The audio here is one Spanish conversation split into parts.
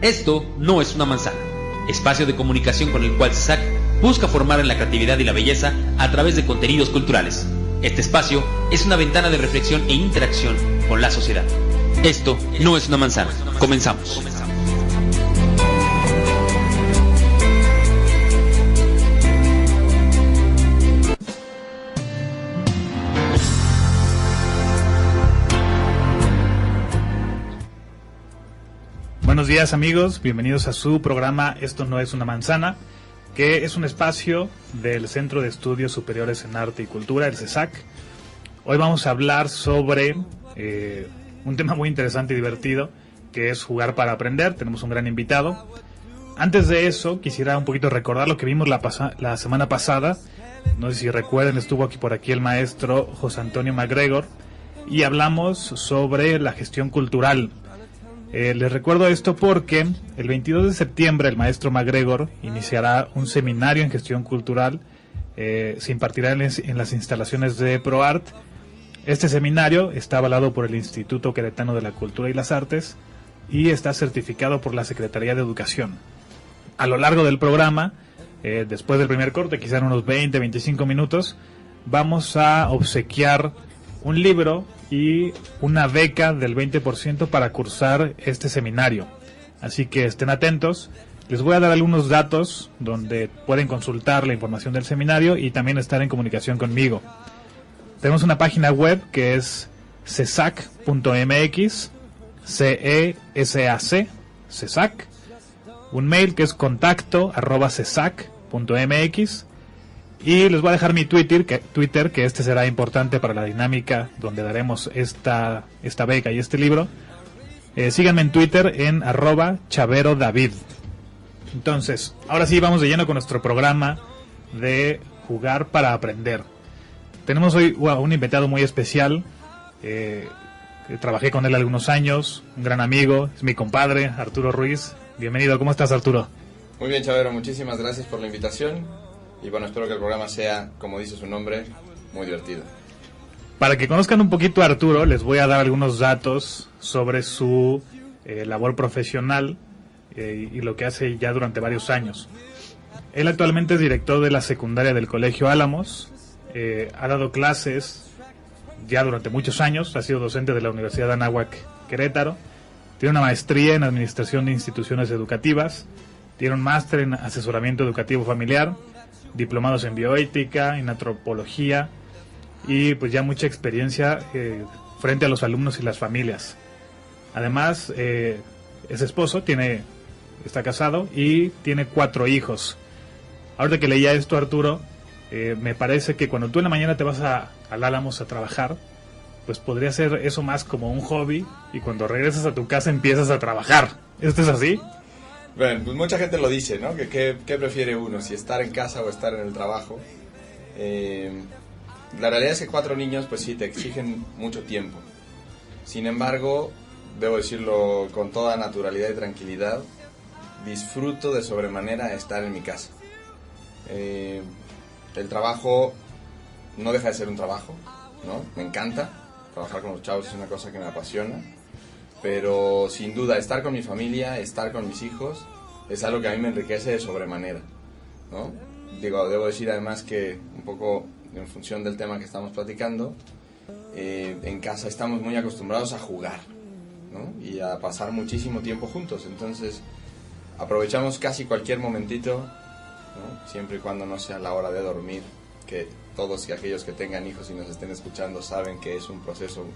Esto no es una manzana, espacio de comunicación con el cual CESAC busca formar en la creatividad y la belleza a través de contenidos culturales. Este espacio es una ventana de reflexión e interacción con la sociedad. Esto no es una manzana. Comenzamos. Buenos días amigos, bienvenidos a su programa Esto no es una manzana, que es un espacio del Centro de Estudios Superiores en Arte y Cultura, el CESAC. Hoy vamos a hablar sobre un tema muy interesante y divertido, que es jugar para aprender. Tenemos un gran invitado. Antes de eso, quisiera un poquito recordar lo que vimos la semana pasada. No sé si recuerden, estuvo por aquí el maestro José Antonio MacGregor y hablamos sobre la gestión cultural. Les recuerdo esto porque el 22 de septiembre el maestro MacGregor iniciará un seminario en gestión cultural. Se impartirá en las instalaciones de ProArt. Este seminario está avalado por el Instituto Queretano de la Cultura y las Artes y está certificado por la Secretaría de Educación. A lo largo del programa, después del primer corte, quizá en unos 20-25 minutos, vamos a obsequiar un libro y una beca del 20% para cursar este seminario. Así que estén atentos. Les voy a dar algunos datos donde pueden consultar la información del seminario y también estar en comunicación conmigo. Tenemos una página web que es cesac.mx, CESAC, CESAC. Un mail que es contacto@cesac.mx. Y les voy a dejar mi Twitter, que este será importante para la dinámica donde daremos esta beca y este libro. Síganme en Twitter en @chaverodavid. Entonces, ahora sí vamos de lleno con nuestro programa de jugar para aprender. Tenemos hoy un invitado muy especial. Trabajé con él algunos años, un gran amigo, es mi compadre, Arturo Ruiz. Bienvenido, ¿cómo estás, Arturo? Muy bien, Chavero, muchísimas gracias por la invitación. Y bueno, espero que el programa sea, como dice su nombre, muy divertido. Para que conozcan un poquito a Arturo, les voy a dar algunos datos sobre su labor profesional y lo que hace ya durante varios años. Él actualmente es director de la secundaria del Colegio Álamos, ha dado clases ya durante muchos años, ha sido docente de la Universidad de Anáhuac, Querétaro, tiene una maestría en Administración de Instituciones Educativas, tiene un máster en Asesoramiento Educativo Familiar, diplomados en bioética, en antropología y pues ya mucha experiencia frente a los alumnos y las familias. Además, es esposo, está casado y tiene 4 hijos. Ahorita que leía esto, Arturo, me parece que cuando tú en la mañana te vas al Álamos a trabajar, pues podría ser eso más como un hobby y cuando regresas a tu casa empiezas a trabajar. ¿Esto es así? Bueno, pues mucha gente lo dice, ¿no? ¿Qué prefiere uno? Si estar en casa o estar en el trabajo. La realidad es que 4 niños, pues sí, te exigen mucho tiempo. Sin embargo, debo decirlo con toda naturalidad y tranquilidad, disfruto de sobremanera estar en mi casa. El trabajo no deja de ser un trabajo, ¿no? Me encanta, trabajar con los chavos es una cosa que me apasiona. Pero sin duda, estar con mi familia, estar con mis hijos, es algo que a mí me enriquece de sobremanera, ¿no? Debo decir además que, un poco en función del tema que estamos platicando, en casa estamos muy acostumbrados a jugar, ¿no? Y a pasar muchísimo tiempo juntos. Entonces, aprovechamos casi cualquier momentito, ¿no? Siempre y cuando no sea la hora de dormir, que todos y aquellos que tengan hijos y nos estén escuchando saben que es un proceso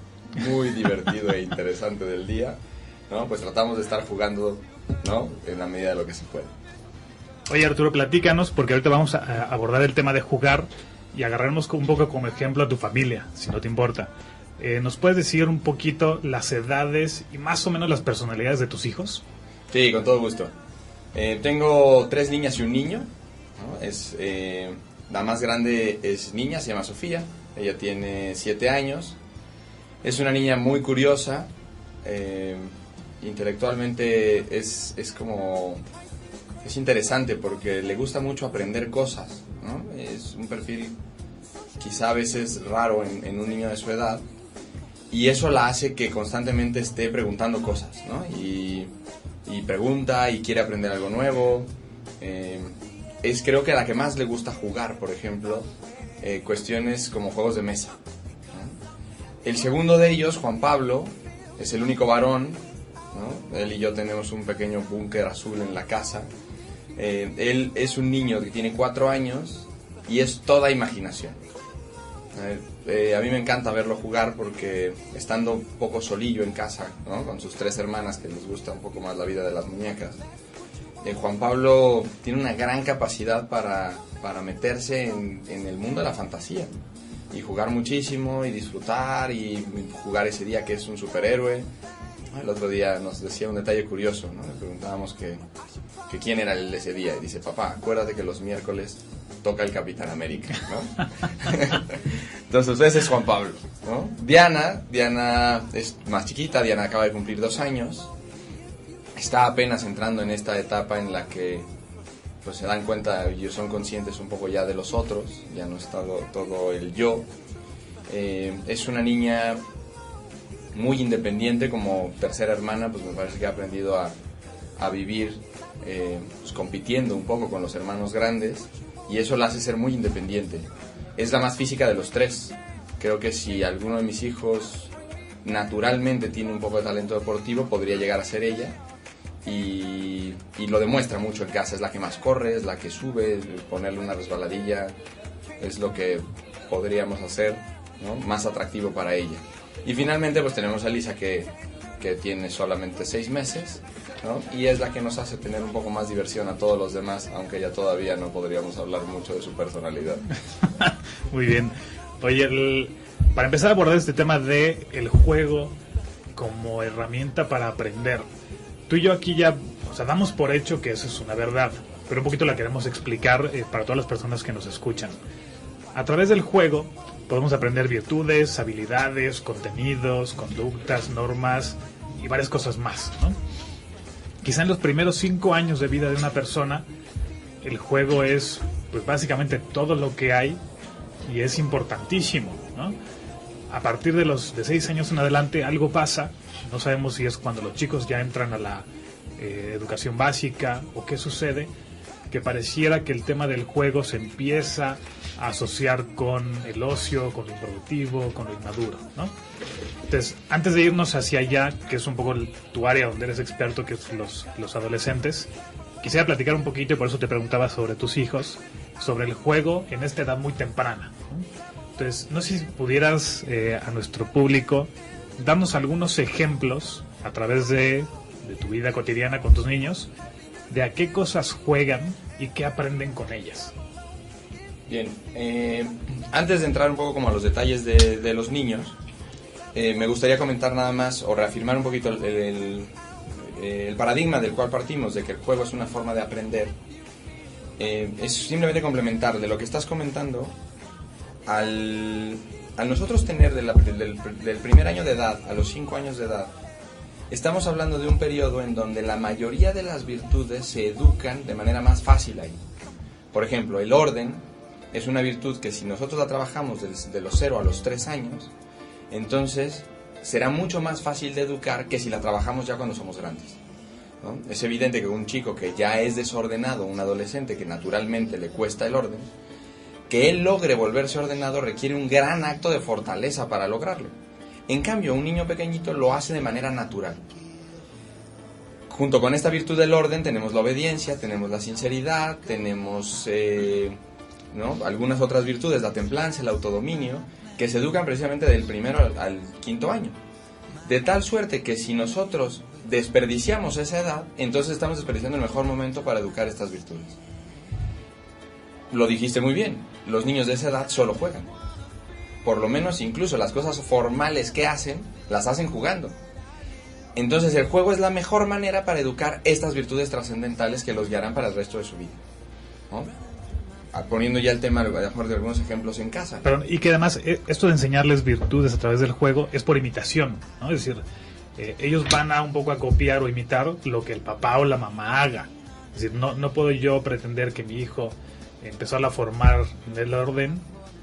muy divertido e interesante del día, ¿no? Pues tratamos de estar jugando, ¿no? En la medida de lo que se puede. Oye, Arturo, platícanos, porque ahorita vamos a abordar el tema de jugar y agarrarnos un poco como ejemplo a tu familia, si no te importa. ¿Nos puedes decir un poquito las edades y más o menos las personalidades de tus hijos? Sí, con todo gusto. Tengo 3 niñas y un niño, ¿no? La más grande es niña, se llama Sofía, ella tiene 7 años. Es una niña muy curiosa, intelectualmente es interesante porque le gusta mucho aprender cosas, ¿no? Es un perfil quizá a veces raro en un niño de su edad y eso la hace que constantemente esté preguntando cosas, ¿no? Y y pregunta y quiere aprender algo nuevo. Es creo que a la que más le gusta jugar, por ejemplo, cuestiones como juegos de mesa, ¿no? El segundo de ellos, Juan Pablo, es el único varón, ¿no? Él y yo tenemos un pequeño búnker azul en la casa. Él es un niño que tiene 4 años y es toda imaginación. A mí me encanta verlo jugar porque estando un poco solillo en casa, ¿no? Con sus 3 hermanas que les gusta un poco más la vida de las muñecas, Juan Pablo tiene una gran capacidad para meterse en el mundo de la fantasía y jugar muchísimo y disfrutar y jugar ese día que es un superhéroe. El otro día nos decía un detalle curioso, ¿no? Le preguntábamos que quién era él ese día y dice: papá, acuérdate que los miércoles toca el Capitán América, ¿no? Entonces ese es Juan Pablo, ¿no? Diana es más chiquita. Diana acaba de cumplir 2 años. Está apenas entrando en esta etapa en la que pues se dan cuenta y son conscientes un poco ya de los otros, ya no es todo el yo. Es una niña muy independiente, como tercera hermana, pues me parece que ha aprendido a vivir pues compitiendo un poco con los hermanos grandes, y eso la hace ser muy independiente. Es la más física de los 3. Creo que si alguno de mis hijos naturalmente tiene un poco de talento deportivo, podría llegar a ser ella. Y lo demuestra mucho en casa. Es la que más corre, es la que sube. Ponerle una resbaladilla es lo que podríamos hacer, ¿no?, más atractivo para ella. Y finalmente pues tenemos a Lisa que tiene solamente 6 meses, ¿no? Y es la que nos hace tener un poco más diversión a todos los demás, aunque ya todavía no podríamos hablar mucho de su personalidad. Muy bien. Oye, para empezar a abordar este tema de el juego como herramienta para aprender, tú y yo aquí ya, o sea, damos por hecho que eso es una verdad, pero un poquito la queremos explicar para todas las personas que nos escuchan. A través del juego podemos aprender virtudes, habilidades, contenidos, conductas, normas y varias cosas más, ¿no? Quizá en los primeros 5 años de vida de una persona, el juego es pues básicamente todo lo que hay y es importantísimo, ¿no? A partir de 6 años en adelante algo pasa. No sabemos si es cuando los chicos ya entran a la educación básica o qué sucede, que pareciera que el tema del juego se empieza a asociar con el ocio, con lo improductivo, con lo inmaduro, ¿no? Entonces, antes de irnos hacia allá, que es un poco tu área donde eres experto, que es los adolescentes, quisiera platicar un poquito, y por eso te preguntaba sobre tus hijos, sobre el juego en esta edad muy temprana, ¿no? Entonces, no sé si pudieras a nuestro público darnos algunos ejemplos a través de tu vida cotidiana con tus niños, de a qué cosas juegan y qué aprenden con ellas. Bien, antes de entrar un poco como a los detalles de los niños, me gustaría comentar nada más o reafirmar un poquito el paradigma del cual partimos, de que el juego es una forma de aprender. Es simplemente complementar de lo que estás comentando. Al nosotros tener del primer año de edad a los 5 años de edad, estamos hablando de un periodo en donde la mayoría de las virtudes se educan de manera más fácil ahí. Por ejemplo, el orden es una virtud que si nosotros la trabajamos de los 0 a los 3 años, entonces será mucho más fácil de educar que si la trabajamos ya cuando somos grandes, ¿no? Es evidente que un chico que ya es desordenado, un adolescente que naturalmente le cuesta el orden, que él logre volverse ordenado requiere un gran acto de fortaleza para lograrlo. En cambio, un niño pequeñito lo hace de manera natural. Junto con esta virtud del orden tenemos la obediencia, tenemos la sinceridad, tenemos ¿no?, algunas otras virtudes, la templanza, el autodominio, que se educan precisamente del primero al 5º año. De tal suerte que si nosotros desperdiciamos esa edad, entonces estamos desperdiciando el mejor momento para educar estas virtudes. Lo dijiste muy bien, los niños de esa edad solo juegan. Por lo menos incluso las cosas formales que hacen, las hacen jugando. Entonces el juego es la mejor manera para educar estas virtudes trascendentales que los guiarán para el resto de su vida, ¿no? Poniendo ya el tema a lo mejor de algunos ejemplos en casa. Pero, y que además esto de enseñarles virtudes a través del juego es por imitación, ¿no? Es decir, ellos van a un poco a copiar o imitar lo que el papá o la mamá haga. Es decir, no puedo yo pretender que mi hijo empezó a formar el orden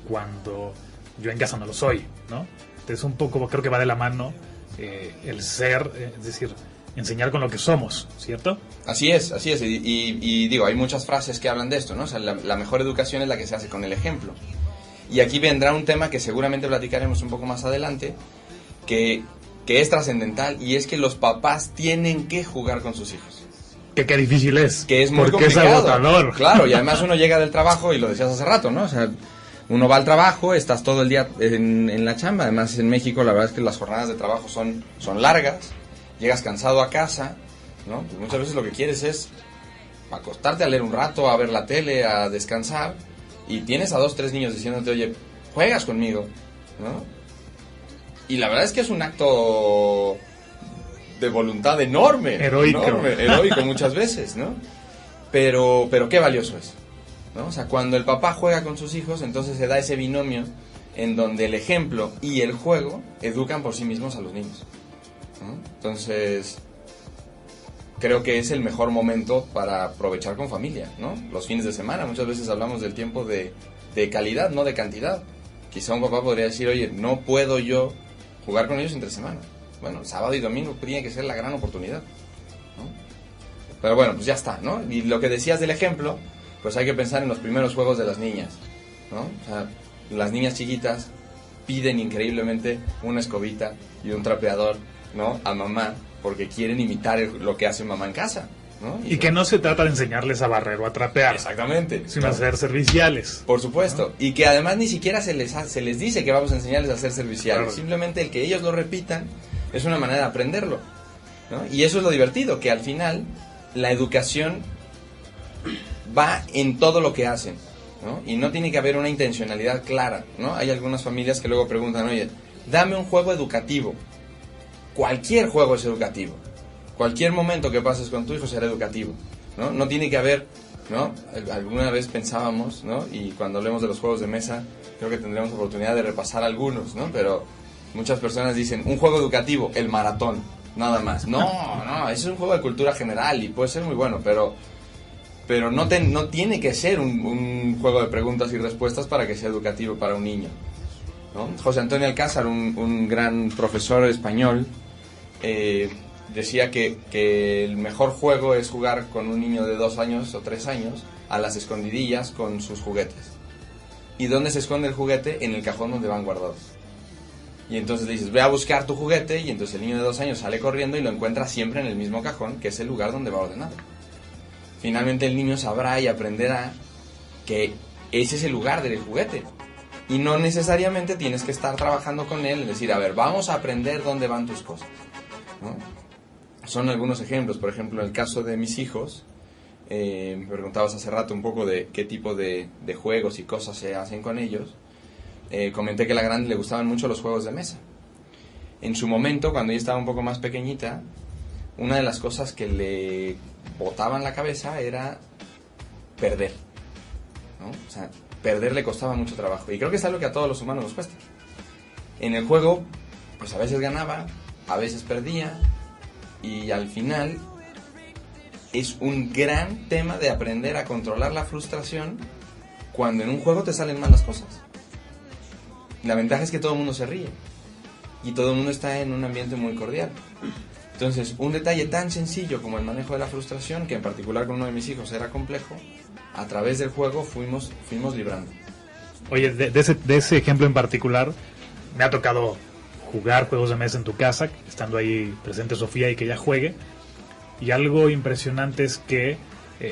cuando yo en casa no lo soy, ¿no? Entonces un poco creo que va de la mano el ser, es decir, enseñar con lo que somos, ¿cierto? Así es, y digo, hay muchas frases que hablan de esto, ¿no? O sea, la mejor educación es la que se hace con el ejemplo. Y aquí vendrá un tema que seguramente platicaremos un poco más adelante, que es trascendental, y es que los papás tienen que jugar con sus hijos. Que qué difícil es. Que es muy porque complicado. Es agotador. Claro, y además uno llega del trabajo, y lo decías hace rato, ¿no? O sea, uno va al trabajo, estás todo el día en la chamba. Además, en México la verdad es que las jornadas de trabajo son largas. Llegas cansado a casa, ¿no? Pues muchas veces lo que quieres es acostarte a leer un rato, a ver la tele, a descansar, y tienes a 2, 3 niños diciéndote, oye, juegas conmigo, ¿no? Y la verdad es que es un acto de voluntad enorme. Heroico muchas veces, ¿no? Pero qué valioso es, ¿no? O sea, cuando el papá juega con sus hijos, entonces se da ese binomio en donde el ejemplo y el juego educan por sí mismos a los niños, ¿no? Entonces, creo que es el mejor momento para aprovechar con familia, ¿no? Los fines de semana, muchas veces hablamos del tiempo de calidad, no de cantidad. Quizá un papá podría decir, oye, no puedo yo jugar con ellos entre semana. Bueno, sábado y domingo tiene que ser la gran oportunidad, ¿no? Pero bueno, pues ya está, ¿no? Y lo que decías del ejemplo, pues hay que pensar en los primeros juegos de las niñas, ¿no? O sea, las niñas chiquitas piden increíblemente una escobita y un trapeador, ¿no? A mamá, porque quieren imitar lo que hace mamá en casa, ¿no? Y que no se trata de enseñarles a barrer o a trapear. Exactamente. Sino a ser serviciales. Por supuesto. ¿No? Y que además ni siquiera se les dice que vamos a enseñarles a ser serviciales. Claro. Simplemente el que ellos lo repitan es una manera de aprenderlo, ¿no? Y eso es lo divertido, que al final la educación va en todo lo que hacen, ¿no? Y no tiene que haber una intencionalidad clara, ¿no? Hay algunas familias que luego preguntan, oye, dame un juego educativo. Cualquier juego es educativo. Cualquier momento que pases con tu hijo será educativo, ¿no? No tiene que haber, ¿no? Alguna vez pensábamos, ¿no? Y cuando hablemos de los juegos de mesa, creo que tendremos oportunidad de repasar algunos, ¿no? Pero muchas personas dicen, un juego educativo, el maratón, nada más. No, es un juego de cultura general y puede ser muy bueno, pero no tiene que ser un juego de preguntas y respuestas para que sea educativo para un niño, ¿no? José Antonio Alcázar, un gran profesor español, decía que el mejor juego es jugar con un niño de 2 años o 3 años a las escondidillas con sus juguetes. ¿Y dónde se esconde el juguete? En el cajón donde van guardados. Y entonces le dices, ve a buscar tu juguete, y entonces el niño de 2 años sale corriendo y lo encuentra siempre en el mismo cajón, que es el lugar donde va ordenado. Finalmente el niño sabrá y aprenderá que ese es el lugar del juguete. Y no necesariamente tienes que estar trabajando con él y decir, a ver, vamos a aprender dónde van tus cosas, ¿no? Son algunos ejemplos. Por ejemplo, en el caso de mis hijos, me preguntabas hace rato un poco de qué tipo de juegos y cosas se hacen con ellos. Comenté que a la grande le gustaban mucho los juegos de mesa. En su momento, cuando ella estaba un poco más pequeñita, una de las cosas que le botaban la cabeza era perder, ¿no? O sea, perder le costaba mucho trabajo. Y creo que es algo que a todos los humanos nos cuesta. En el juego, pues a veces ganaba, a veces perdía, y al final es un gran tema de aprender a controlar la frustración cuando en un juego te salen mal las cosas. La ventaja es que todo el mundo se ríe y todo el mundo está en un ambiente muy cordial. Entonces, un detalle tan sencillo como el manejo de la frustración, que en particular con uno de mis hijos era complejo, a través del juego fuimos librando. Oye, de ese ejemplo en particular, me ha tocado jugar juegos de mesa en tu casa, estando ahí presente Sofía y que ella juegue, y algo impresionante es que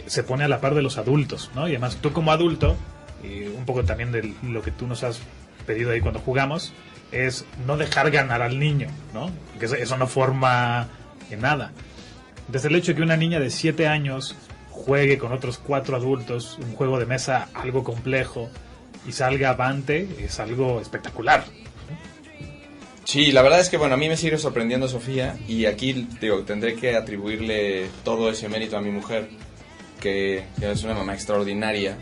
se pone a la par de los adultos, ¿no? Y además tú como adulto, y un poco también de lo que tú nos has pedido ahí cuando jugamos, es no dejar ganar al niño, ¿no? Porque eso no forma en nada. Desde el hecho de que una niña de 7 años juegue con otros 4 adultos un juego de mesa algo complejo y salga avante, es algo espectacular. Sí, la verdad es que, bueno, a mí me sigue sorprendiendo Sofía, y aquí, digo, tendré que atribuirle todo ese mérito a mi mujer, que es una mamá extraordinaria,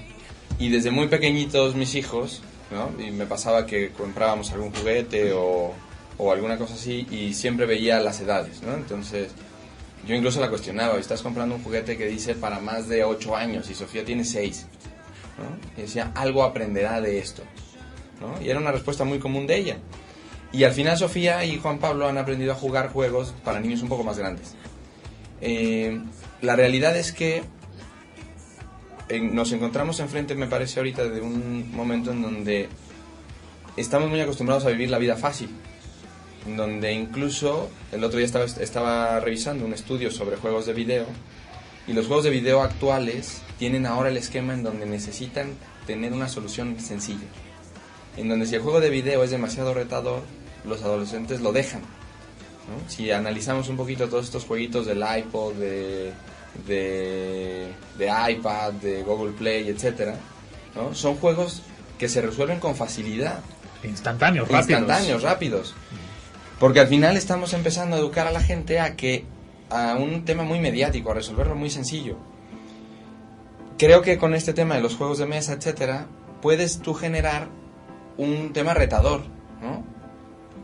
y desde muy pequeñitos mis hijos, ¿no? Y me pasaba que comprábamos algún juguete o alguna cosa así, y siempre veía las edades, ¿no? Entonces, yo incluso la cuestionaba, estás comprando un juguete que dice para más de 8 años, y Sofía tiene 6, ¿no? Y decía, algo aprenderá de esto, ¿no? Y era una respuesta muy común de ella. Y al final Sofía y Juan Pablo han aprendido a jugar juegos para niños un poco más grandes. La realidad es que nos encontramos enfrente, me parece ahorita, de un momento en donde estamos muy acostumbrados a vivir la vida fácil, en donde incluso el otro día estaba revisando un estudio sobre juegos de video, y los juegos de video actuales tienen ahora el esquema en donde necesitan tener una solución sencilla, en donde si el juego de video es demasiado retador, los adolescentes lo dejan, ¿no? Si analizamos un poquito todos estos jueguitos del iPod, de iPad, de Google Play, etcétera, ¿no? Son juegos que se resuelven con facilidad. Instantáneos, rápidos. Porque al final estamos empezando a educar a la gente a un tema muy mediático, a resolverlo muy sencillo. Creo que con este tema de los juegos de mesa, etcétera, puedes tú generar un tema retador, ¿no?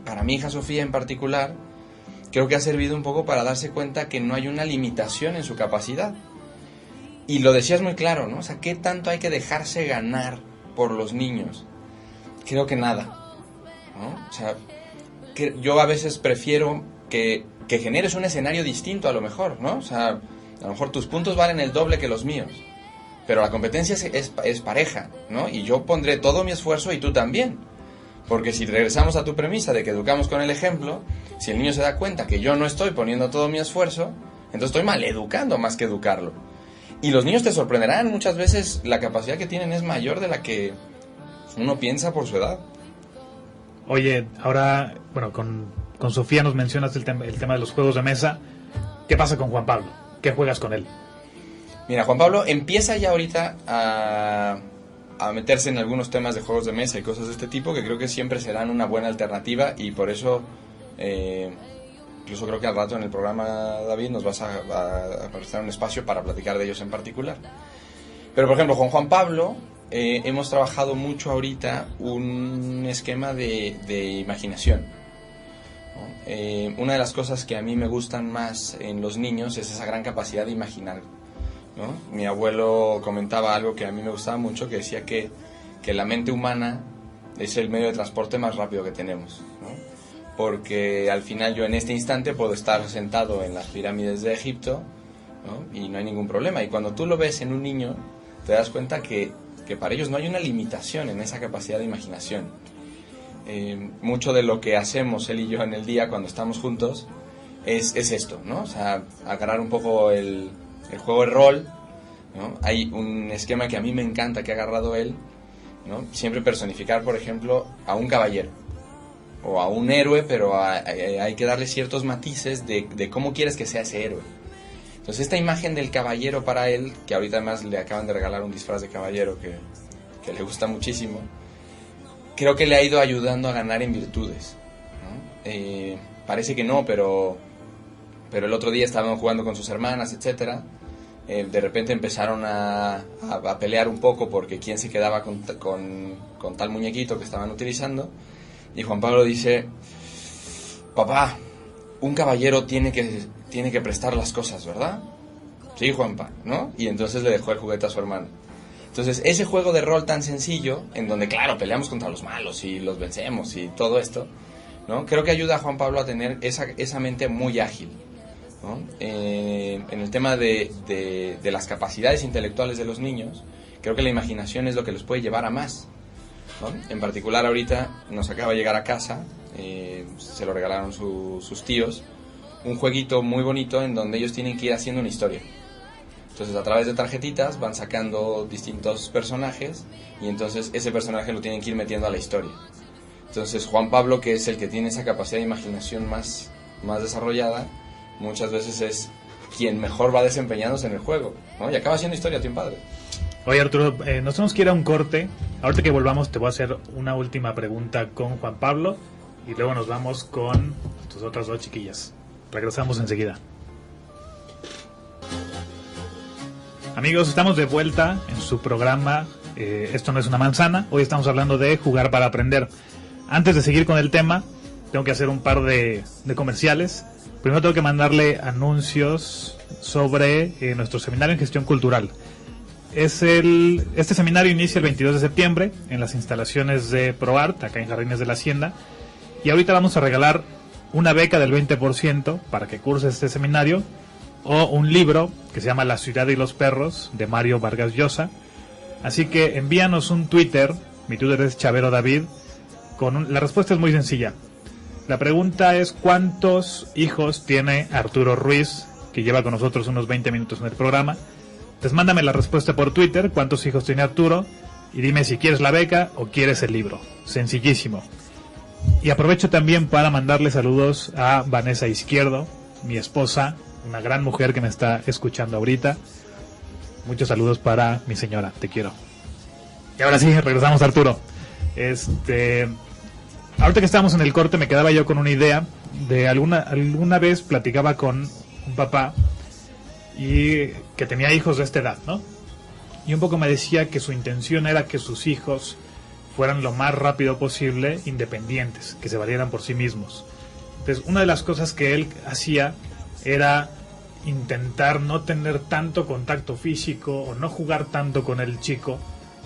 Para mi hija Sofía en particular, creo que ha servido un poco para darse cuenta que no hay una limitación en su capacidad. Y lo decías muy claro, ¿no? O sea, ¿qué tanto hay que dejarse ganar por los niños? Creo que nada, ¿no? O sea, que yo a veces prefiero que generes un escenario distinto a lo mejor, ¿no? O sea, a lo mejor tus puntos valen el doble que los míos, pero la competencia es pareja, ¿no? Y yo pondré todo mi esfuerzo y tú también. Porque si regresamos a tu premisa de que educamos con el ejemplo, si el niño se da cuenta que yo no estoy poniendo todo mi esfuerzo, entonces estoy maleducando más que educarlo. Y los niños te sorprenderán, muchas veces la capacidad que tienen es mayor de la que uno piensa por su edad. Oye, ahora, bueno, con Sofía nos mencionas el tema de los juegos de mesa. ¿Qué pasa con Juan Pablo? ¿Qué juegas con él? Mira, Juan Pablo empieza ya ahorita a meterse en algunos temas de juegos de mesa y cosas de este tipo, que creo que siempre serán una buena alternativa, y por eso incluso creo que al rato en el programa, David, nos vas a prestar un espacio para platicar de ellos en particular. Pero por ejemplo, con Juan Pablo hemos trabajado mucho ahorita un esquema de imaginación, ¿no? Una de las cosas que a mí me gustan más en los niños es esa gran capacidad de imaginar, ¿no? Mi abuelo comentaba algo que a mí me gustaba mucho, que decía que la mente humana es el medio de transporte más rápido que tenemos, ¿no? Porque al final yo en este instante puedo estar sentado en las pirámides de Egipto, ¿no? Y no hay ningún problema. Y cuando tú lo ves en un niño, te das cuenta que para ellos no hay una limitación en esa capacidad de imaginación. Mucho de lo que hacemos él y yo en el día cuando estamos juntos es esto, ¿no? O sea, agarrar un poco el juego de rol, ¿no? Hay un esquema que a mí me encanta que ha agarrado él, ¿no? Siempre personificar, por ejemplo, a un caballero o a un héroe, pero hay que darle ciertos matices de cómo quieres que sea ese héroe. Entonces esta imagen del caballero para él, que ahorita además le acaban de regalar un disfraz de caballero que le gusta muchísimo, creo que le ha ido ayudando a ganar en virtudes, ¿no? Parece que no, pero el otro día estaban jugando con sus hermanas, etcétera. De repente empezaron a pelear un poco porque quién se quedaba con tal muñequito que estaban utilizando. Y Juan Pablo dice: papá, un caballero tiene que prestar las cosas, ¿verdad? Sí, Juanpa, ¿no? Y entonces le dejó el juguete a su hermano. Entonces, ese juego de rol tan sencillo, en donde, claro, peleamos contra los malos y los vencemos y todo esto, ¿no? Creo que ayuda a Juan Pablo a tener esa mente muy ágil, ¿no? En el tema de las capacidades intelectuales de los niños, creo que la imaginación es lo que los puede llevar a más, ¿no? En particular, ahorita nos acaba de llegar a casa, se lo regalaron sus tíos, un jueguito muy bonito en donde ellos tienen que ir haciendo una historia. Entonces, a través de tarjetitas van sacando distintos personajes y entonces ese personaje lo tienen que ir metiendo a la historia. Entonces, Juan Pablo, que es el que tiene esa capacidad de imaginación más desarrollada, muchas veces es quien mejor va desempeñándose en el juego, ¿no? Y acaba siendo historia, tío padre. Oye, Arturo, nos tenemos que ir a un corte. Ahorita que volvamos te voy a hacer una última pregunta con Juan Pablo y luego nos vamos con tus otras dos chiquillas. Regresamos enseguida. Amigos, estamos de vuelta en su programa Esto no es una manzana. Hoy estamos hablando de jugar para aprender. Antes de seguir con el tema, tengo que hacer un par de comerciales. Primero tengo que mandarle anuncios sobre nuestro seminario en gestión cultural. Este seminario inicia el 22 de septiembre en las instalaciones de ProArt, acá en Jardines de la Hacienda. Y ahorita vamos a regalar una beca del 20% para que curses este seminario o un libro que se llama La ciudad y los perros, de Mario Vargas Llosa. Así que envíanos un Twitter, mi Twitter es Chavero David, la respuesta es muy sencilla. La pregunta es: ¿cuántos hijos tiene Arturo Ruiz, que lleva con nosotros unos 20 minutos en el programa? Entonces mándame la respuesta por Twitter, cuántos hijos tiene Arturo, y dime si quieres la beca o quieres el libro. Sencillísimo. Y aprovecho también para mandarle saludos a Vanessa Izquierdo, mi esposa, una gran mujer que me está escuchando ahorita. Muchos saludos para mi señora, te quiero. Y ahora sí, regresamos a Arturo. Ahorita que estábamos en el corte me quedaba yo con una idea de alguna vez platicaba con un papá y que tenía hijos de esta edad, ¿no? Y un poco me decía que su intención era que sus hijos fueran lo más rápido posible independientes, que se valieran por sí mismos. Entonces, una de las cosas que él hacía era intentar no tener tanto contacto físico o no jugar tanto con el chico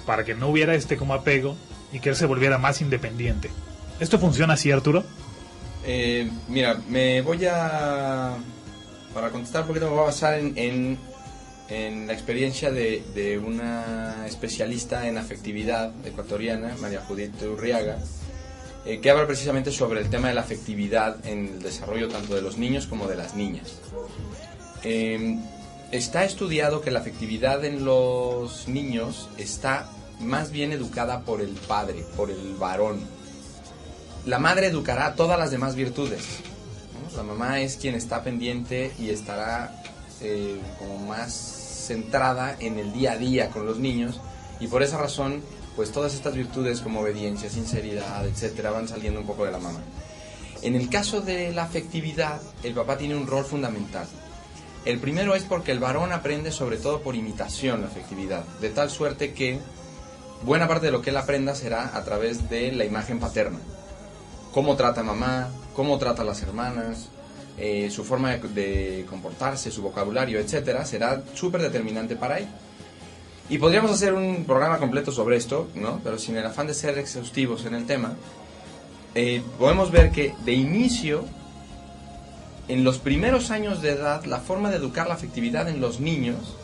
para que no hubiera como apego y que él se volviera más independiente. ¿Esto funciona así, Arturo? Mira, para contestar un poquito me voy a basar en la experiencia de una especialista en afectividad ecuatoriana, María Judith Urriaga, que habla precisamente sobre el tema de la afectividad en el desarrollo tanto de los niños como de las niñas. Está estudiado que la afectividad en los niños está más bien educada por el padre, por el varón. La madre educará todas las demás virtudes, ¿no? La mamá es quien está pendiente y estará como más centrada en el día a día con los niños, y por esa razón pues todas estas virtudes como obediencia, sinceridad, etcétera, van saliendo un poco de la mamá. En el caso de la afectividad, el papá tiene un rol fundamental. El primero es porque el varón aprende sobre todo por imitación la afectividad, de tal suerte que buena parte de lo que él aprenda será a través de la imagen paterna. Cómo trata a mamá, cómo trata a las hermanas, su forma de comportarse, su vocabulario, etcétera, será súper determinante para él. Y podríamos hacer un programa completo sobre esto, ¿no? Pero sin el afán de ser exhaustivos en el tema, podemos ver que de inicio, en los primeros años de edad, la forma de educar la afectividad en los niños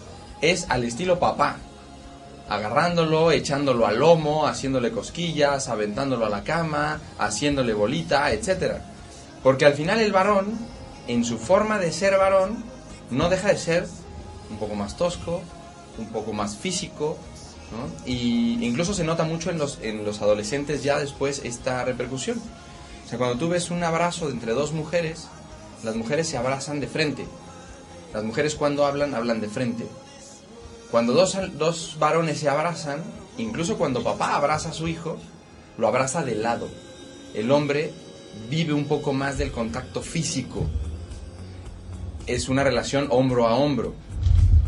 es al estilo papá. Agarrándolo, echándolo al lomo, haciéndole cosquillas, aventándolo a la cama, haciéndole bolita, etcétera. Porque al final el varón, en su forma de ser varón, no deja de ser un poco más tosco, un poco más físico, ¿no? Y incluso se nota mucho en los adolescentes ya después esta repercusión. O sea, cuando tú ves un abrazo entre dos mujeres, las mujeres se abrazan de frente. Las mujeres cuando hablan de frente. Cuando dos varones se abrazan, incluso cuando papá abraza a su hijo, lo abraza de lado. El hombre vive un poco más del contacto físico. Es una relación hombro a hombro.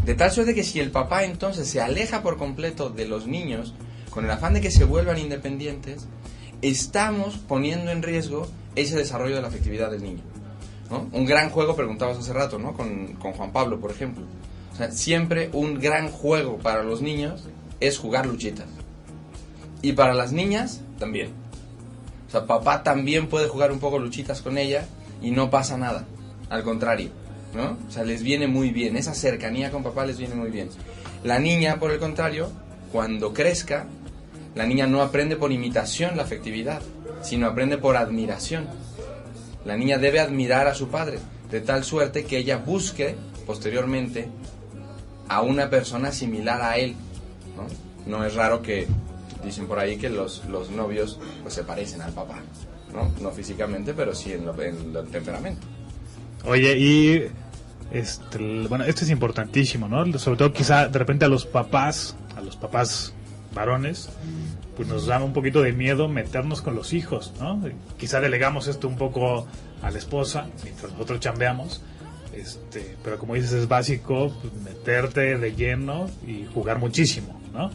De tal suerte que si el papá entonces se aleja por completo de los niños, con el afán de que se vuelvan independientes, estamos poniendo en riesgo ese desarrollo de la afectividad del niño, ¿no? Un gran juego, preguntabas hace rato, ¿no? Con Juan Pablo, por ejemplo. O sea, siempre un gran juego para los niños es jugar luchitas. Y para las niñas, también. O sea, papá también puede jugar un poco luchitas con ella y no pasa nada. Al contrario, ¿no? O sea, les viene muy bien. Esa cercanía con papá les viene muy bien. La niña, por el contrario, cuando crezca, la niña no aprende por imitación la afectividad, sino aprende por admiración. La niña debe admirar a su padre, de tal suerte que ella busque, posteriormente, a una persona similar a él, ¿no? No es raro que dicen por ahí que los novios pues se parecen al papá, ¿no? No físicamente, pero sí en el temperamento. Oye, y bueno, esto es importantísimo, ¿no? Sobre todo quizá de repente a los papás varones, pues nos da un poquito de miedo meternos con los hijos, ¿no? Quizá delegamos esto un poco a la esposa mientras nosotros chambeamos. Pero como dices, es básico pues, meterte de lleno y jugar muchísimo, ¿no?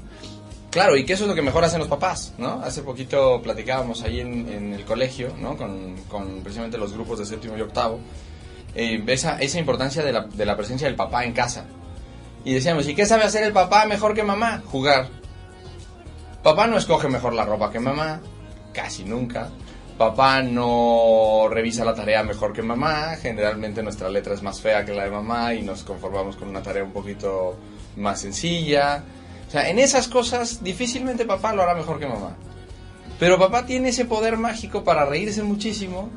Claro, y que eso es lo que mejor hacen los papás, ¿no? Hace poquito platicábamos ahí en el colegio, ¿no? Con precisamente los grupos de séptimo y octavo, esa importancia de la presencia del papá en casa. Y decíamos, ¿y qué sabe hacer el papá mejor que mamá? Jugar. Papá no escoge mejor la ropa que mamá, casi nunca. papá no revisa la tarea mejor que mamá, generalmente nuestra letra es más fea que la de mamá y nos conformamos con una tarea un poquito más sencilla. O sea, en esas cosas difícilmente papá lo hará mejor que mamá. Pero papá tiene ese poder mágico para reírse muchísimo,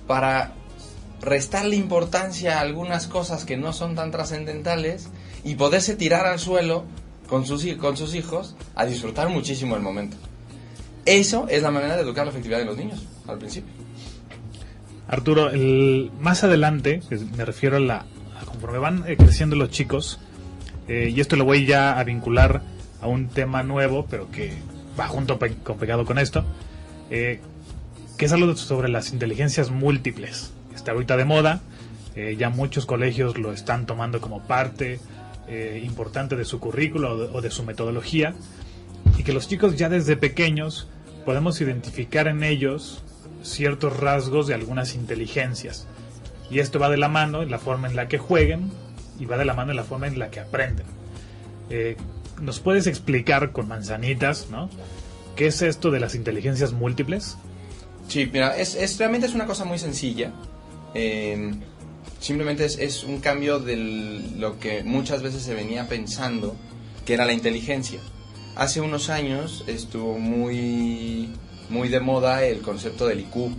para restarle importancia a algunas cosas que no son tan trascendentales y poderse tirar al suelo con sus hijos a disfrutar muchísimo el momento. Eso es la manera de educar la afectividad de los niños al principio. Arturo, más adelante, me refiero a conforme van creciendo los chicos, y esto lo voy ya a vincular a un tema nuevo, pero que va pegado con esto, que es algo sobre las inteligencias múltiples. Está ahorita de moda, ya muchos colegios lo están tomando como parte importante de su currículo o de su metodología, y que los chicos ya desde pequeños podemos identificar en ellos ciertos rasgos de algunas inteligencias, y esto va de la mano en la forma en la que jueguen y va de la mano en la forma en la que aprenden. ¿Nos puedes explicar con manzanitas, ¿no?, qué es esto de las inteligencias múltiples? Sí, mira, realmente es una cosa muy sencilla. Simplemente es un cambio de lo que muchas veces se venía pensando que era la inteligencia. Hace unos años estuvo muy de moda el concepto del IQ,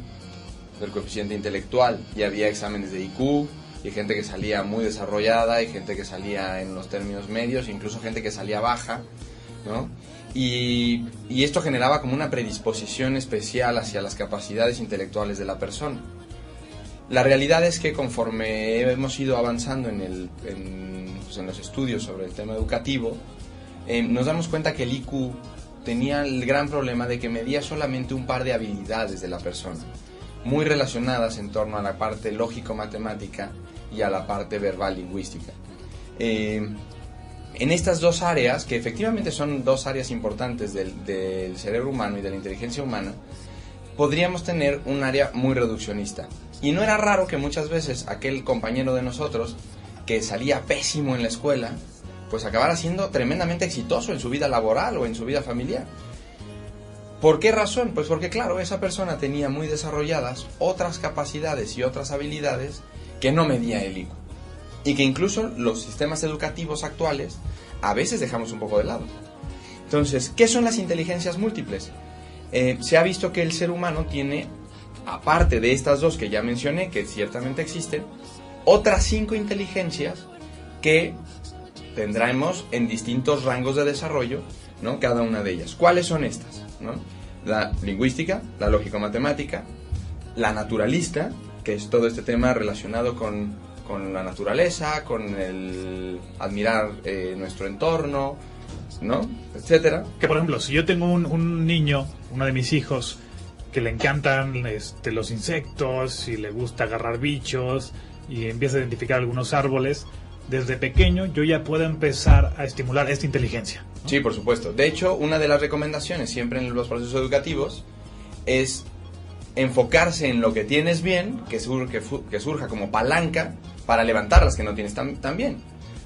del coeficiente intelectual, y había exámenes de IQ, y gente que salía muy desarrollada, y gente que salía en los términos medios, incluso gente que salía baja, ¿no? Y esto generaba como una predisposición especial hacia las capacidades intelectuales de la persona. La realidad es que conforme hemos ido avanzando en los estudios sobre el tema educativo, nos damos cuenta que el IQ tenía el gran problema de que medía solamente un par de habilidades de la persona, muy relacionadas en torno a la parte lógico-matemática y a la parte verbal-lingüística. En estas dos áreas, que efectivamente son dos áreas importantes del cerebro humano y de la inteligencia humana, podríamos tener un área muy reduccionista. Y no era raro que muchas veces aquel compañero de nosotros que salía pésimo en la escuela, pues acabara siendo tremendamente exitoso en su vida laboral o en su vida familiar. ¿Por qué razón? Pues porque, claro, esa persona tenía muy desarrolladas otras capacidades y otras habilidades que no medía el IQ. Y que incluso los sistemas educativos actuales a veces dejamos un poco de lado. Entonces, ¿qué son las inteligencias múltiples? Se ha visto que el ser humano tiene, aparte de estas dos que ya mencioné, que ciertamente existen, otras 5 inteligencias que tendremos en distintos rangos de desarrollo, ¿no?, cada una de ellas. ¿Cuáles son estas?, ¿no? La lingüística, la lógico-matemática, la naturalista, que es todo este tema relacionado con la naturaleza, con el admirar nuestro entorno, ¿no?, etcétera. Que, por ejemplo, si yo tengo un niño, uno de mis hijos, que le encantan los insectos y le gusta agarrar bichos y empieza a identificar algunos árboles, desde pequeño yo ya puedo empezar a estimular esta inteligencia, ¿no? Sí, por supuesto. De hecho, una de las recomendaciones siempre en los procesos educativos es enfocarse en lo que tienes bien, que surja como palanca para levantar las que no tienes tan bien,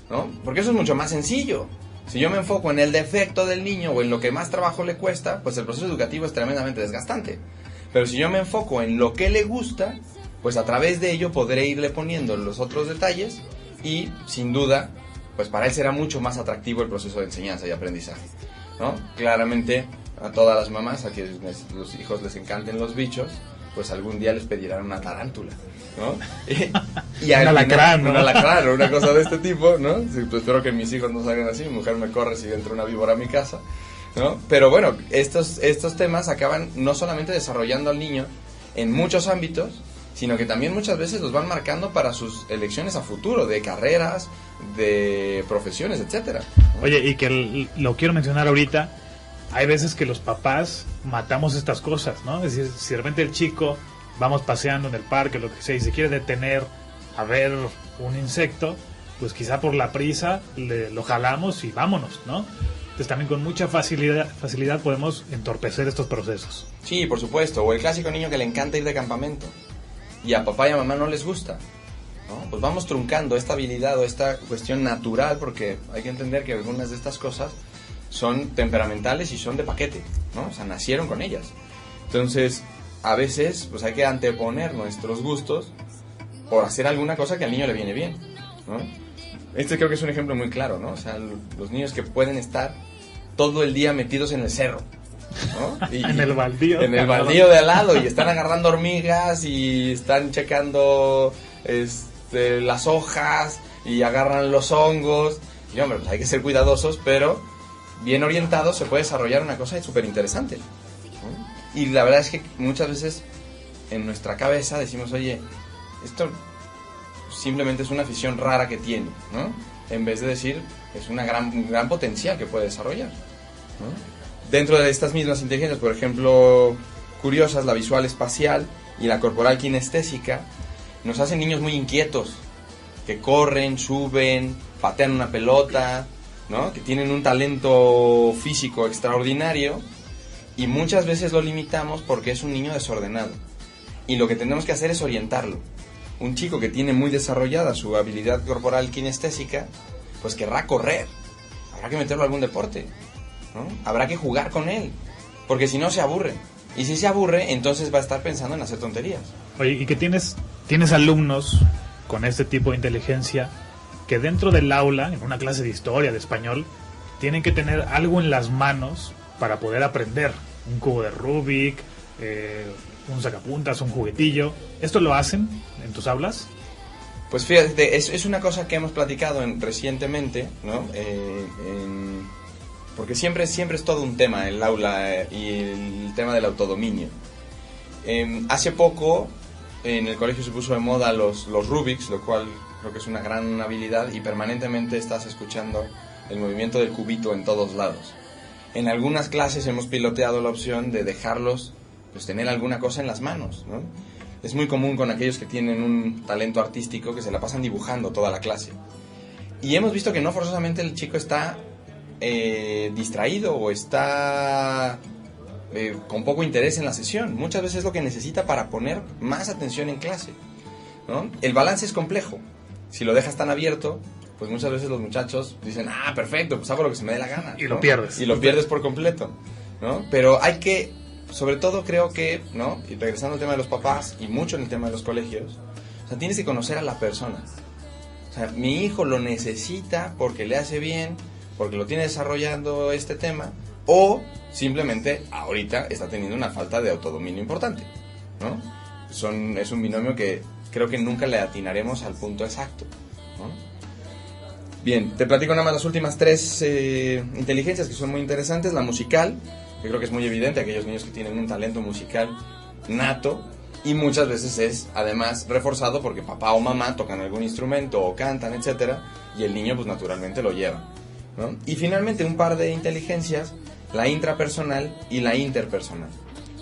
¿no? Porque eso es mucho más sencillo. Si yo me enfoco en el defecto del niño o en lo que más trabajo le cuesta, pues el proceso educativo es tremendamente desgastante. Pero si yo me enfoco en lo que le gusta, pues a través de ello podré irle poniendo los otros detalles y, sin duda, pues para él será mucho más atractivo el proceso de enseñanza y aprendizaje, ¿no? Claramente, a todas las mamás a que los hijos les encanten los bichos, pues algún día les pedirán una tarántula, ¿no? Y un alacrán, ¿no? Un alacrán o una cosa de este tipo, ¿no? Sí, pues espero que mis hijos no salgan así, mi mujer me corre si entra una víbora a mi casa, ¿no? Pero bueno, estos temas acaban no solamente desarrollando al niño en muchos ámbitos, sino que también muchas veces los van marcando para sus elecciones a futuro, de carreras, de profesiones, etcétera. Oye, y que lo quiero mencionar ahorita, hay veces que los papás matamos estas cosas, ¿no? Es decir, si de repente el chico, vamos paseando en el parque, lo que sea, y se quiere detener a ver un insecto, pues quizá por la prisa lo jalamos y vámonos, ¿no? Entonces también con mucha facilidad podemos entorpecer estos procesos. Sí, por supuesto. O el clásico niño que le encanta ir de campamento y a papá y a mamá no les gusta, ¿no? Pues vamos truncando esta habilidad o esta cuestión natural, porque hay que entender que algunas de estas cosas son temperamentales y son de paquete, ¿no? O sea, nacieron con ellas. Entonces, a veces pues hay que anteponer nuestros gustos por hacer alguna cosa que al niño le viene bien, ¿no? Este creo que es un ejemplo muy claro, ¿no? O sea, los niños que pueden estar todo el día metidos en el cerro, ¿no? Y, en el baldío. En el baldío de al lado, y están agarrando hormigas y están checando las hojas y agarran los hongos. Y hombre, pues hay que ser cuidadosos, pero bien orientados se puede desarrollar una cosa súper interesante, ¿no? Y la verdad es que muchas veces en nuestra cabeza decimos, oye, esto simplemente es una afición rara que tiene, ¿no? En vez de decir, es un gran potencial que puede desarrollar, ¿no? Dentro de estas mismas inteligencias, por ejemplo, curiosas, la visual espacial y la corporal kinestésica, nos hacen niños muy inquietos, que corren, suben, patean una pelota, ¿no? Que tienen un talento físico extraordinario, y muchas veces lo limitamos porque es un niño desordenado. Y lo que tenemos que hacer es orientarlo. Un chico que tiene muy desarrollada su habilidad corporal kinestésica, pues querrá correr. Habrá que meterlo a algún deporte, ¿no? Habrá que jugar con él, porque si no se aburre. Y si se aburre, entonces va a estar pensando en hacer tonterías. Oye, ¿y que tienes alumnos con este tipo de inteligencia que dentro del aula, en una clase de historia, de español, tienen que tener algo en las manos para poder aprender? Un cubo de Rubik, un sacapuntas, un juguetillo. ¿Esto lo hacen en tus aulas? Pues fíjate, es una cosa que hemos platicado recientemente, ¿no? Porque siempre es todo un tema el aula y el tema del autodominio. Hace poco en el colegio se puso de moda los Rubiks, lo cual creo que es una gran habilidad, y permanentemente estás escuchando el movimiento del cubito en todos lados. En algunas clases hemos piloteado la opción de dejarlos pues tener alguna cosa en las manos, ¿no? Es muy común con aquellos que tienen un talento artístico que se la pasan dibujando toda la clase. Y hemos visto que no forzosamente el chico está distraído o está con poco interés en la sesión. Muchas veces es lo que necesita para poner más atención en clase, ¿no? El balance es complejo. Si lo dejas tan abierto, pues muchas veces los muchachos dicen, perfecto, pues hago lo que se me dé la gana, y ¿no? lo pierdes. Y lo pierdes por completo, ¿no? Pero hay que, sobre todo creo que, ¿no? Y regresando al tema de los papás y mucho en el tema de los colegios, o sea, tienes que conocer a la persona. O sea, mi hijo lo necesita porque le hace bien, porque lo tiene desarrollando este tema, o simplemente ahorita está teniendo una falta de autodominio importante, ¿no? Es un binomio que creo que nunca le atinaremos al punto exacto, ¿no? Bien, te platico nada más las últimas 3 inteligencias que son muy interesantes. La musical, que creo que es muy evidente, aquellos niños que tienen un talento musical nato, y muchas veces es además reforzado porque papá o mamá tocan algún instrumento o cantan, etcétera, y el niño pues naturalmente lo lleva, ¿no? Y finalmente un par de inteligencias, la intrapersonal y la interpersonal.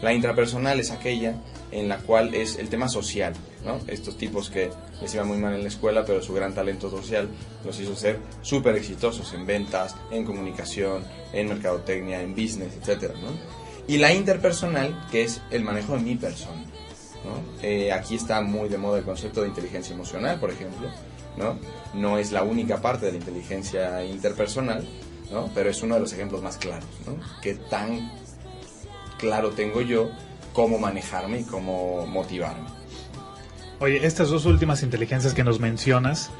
La intrapersonal es aquella en la cual es el tema social, ¿no? Estos tipos que les iba muy mal en la escuela, pero su gran talento social los hizo ser súper exitosos en ventas, en comunicación, en mercadotecnia, en business, etcétera, ¿no? Y la interpersonal, que es el manejo de mi persona, ¿no? Aquí está muy de moda el concepto de inteligencia emocional, por ejemplo, ¿no? No es la única parte de la inteligencia interpersonal, ¿no? Pero es uno de los ejemplos más claros, ¿no? Qué tan claro tengo yo cómo manejarme y cómo motivarme. Oye, estas 2 últimas inteligencias que nos mencionas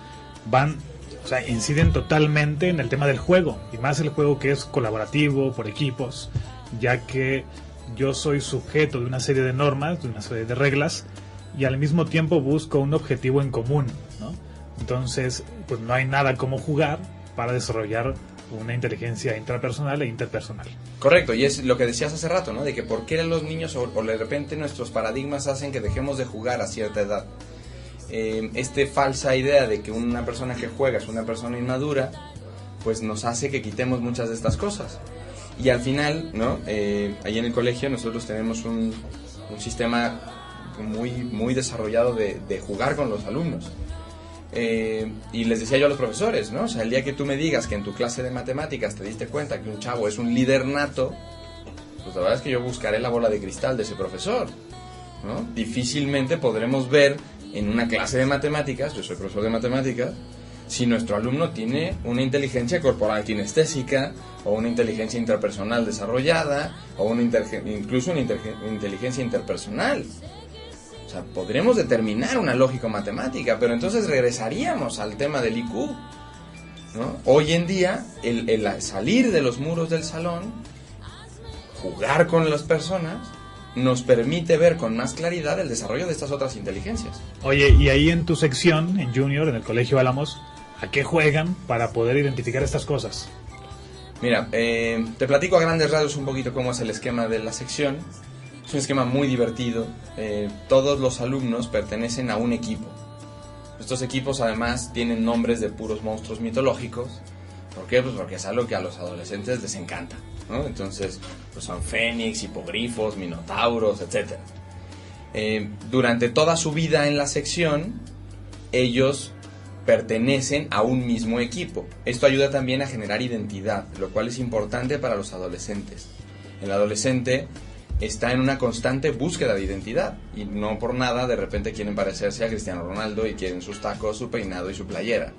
inciden totalmente en el tema del juego, y más el juego que es colaborativo, por equipos, ya que yo soy sujeto de una serie de normas, de una serie de reglas, y al mismo tiempo busco un objetivo en común, ¿no? Entonces, pues no hay nada como jugar para desarrollar una inteligencia intrapersonal e interpersonal. Correcto, y es lo que decías hace rato, ¿no? De que por qué los niños o de repente nuestros paradigmas hacen que dejemos de jugar a cierta edad. Falsa idea de que una persona que juega es una persona inmadura, pues nos hace que quitemos muchas de estas cosas. Y al final, ¿no? Ahí en el colegio nosotros tenemos un sistema muy desarrollado de jugar con los alumnos. Y les decía yo a los profesores, ¿no? O sea, el día que tú me digas que en tu clase de matemáticas te diste cuenta que un chavo es un líder nato, pues la verdad es que yo buscaré la bola de cristal de ese profesor, ¿no? Difícilmente podremos ver en una clase de matemáticas, yo soy profesor de matemáticas, si nuestro alumno tiene una inteligencia corporal kinestésica, o una inteligencia interpersonal desarrollada, o incluso una inteligencia interpersonal. O sea, podremos determinar una lógico-matemática, pero entonces regresaríamos al tema del IQ, ¿no? Hoy en día, el salir de los muros del salón, jugar con las personas, nos permite ver con más claridad el desarrollo de estas otras inteligencias. Oye, y ahí en tu sección, en Junior, en el Colegio Álamos, ¿a qué juegan para poder identificar estas cosas? Mira, te platico a grandes rasgos un poquito cómo es el esquema de la sección. Es un esquema muy divertido. Todos los alumnos pertenecen a un equipo. Estos equipos además tienen nombres de puros monstruos mitológicos. ¿Por qué? Pues porque es algo que a los adolescentes les encanta, ¿no? Entonces, pues son fénix, hipogrifos, minotauros, etc. Durante toda su vida en la sección, ellos pertenecen a un mismo equipo. Esto ayuda también a generar identidad, lo cual es importante para los adolescentes. El adolescente está en una constante búsqueda de identidad y no por nada de repente quieren parecerse a Cristiano Ronaldo y quieren sus tacos, su peinado y su playera,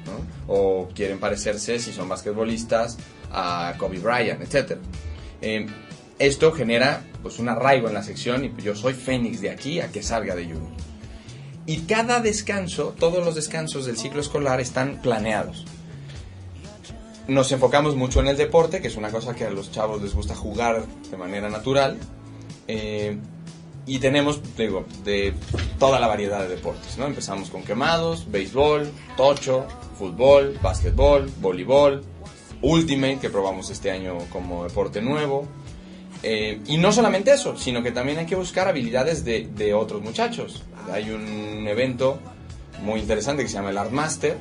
¿no? O quieren parecerse, si son basquetbolistas, a Kobe Bryant, etc. Esto genera pues un arraigo en la sección y yo soy Fénix de aquí a que salga de Junior. Y cada descanso, todos los descansos del ciclo escolar están planeados. Nos enfocamos mucho en el deporte, que es una cosa que a los chavos les gusta jugar de manera natural. Y tenemos, digo, de toda la variedad de deportes, ¿no? Empezamos con quemados, béisbol, tocho, fútbol, básquetbol, voleibol, ultimate, que probamos este año como deporte nuevo. Y no solamente eso, sino que también hay que buscar habilidades de otros muchachos. Hay un evento muy interesante que se llama el Art Master,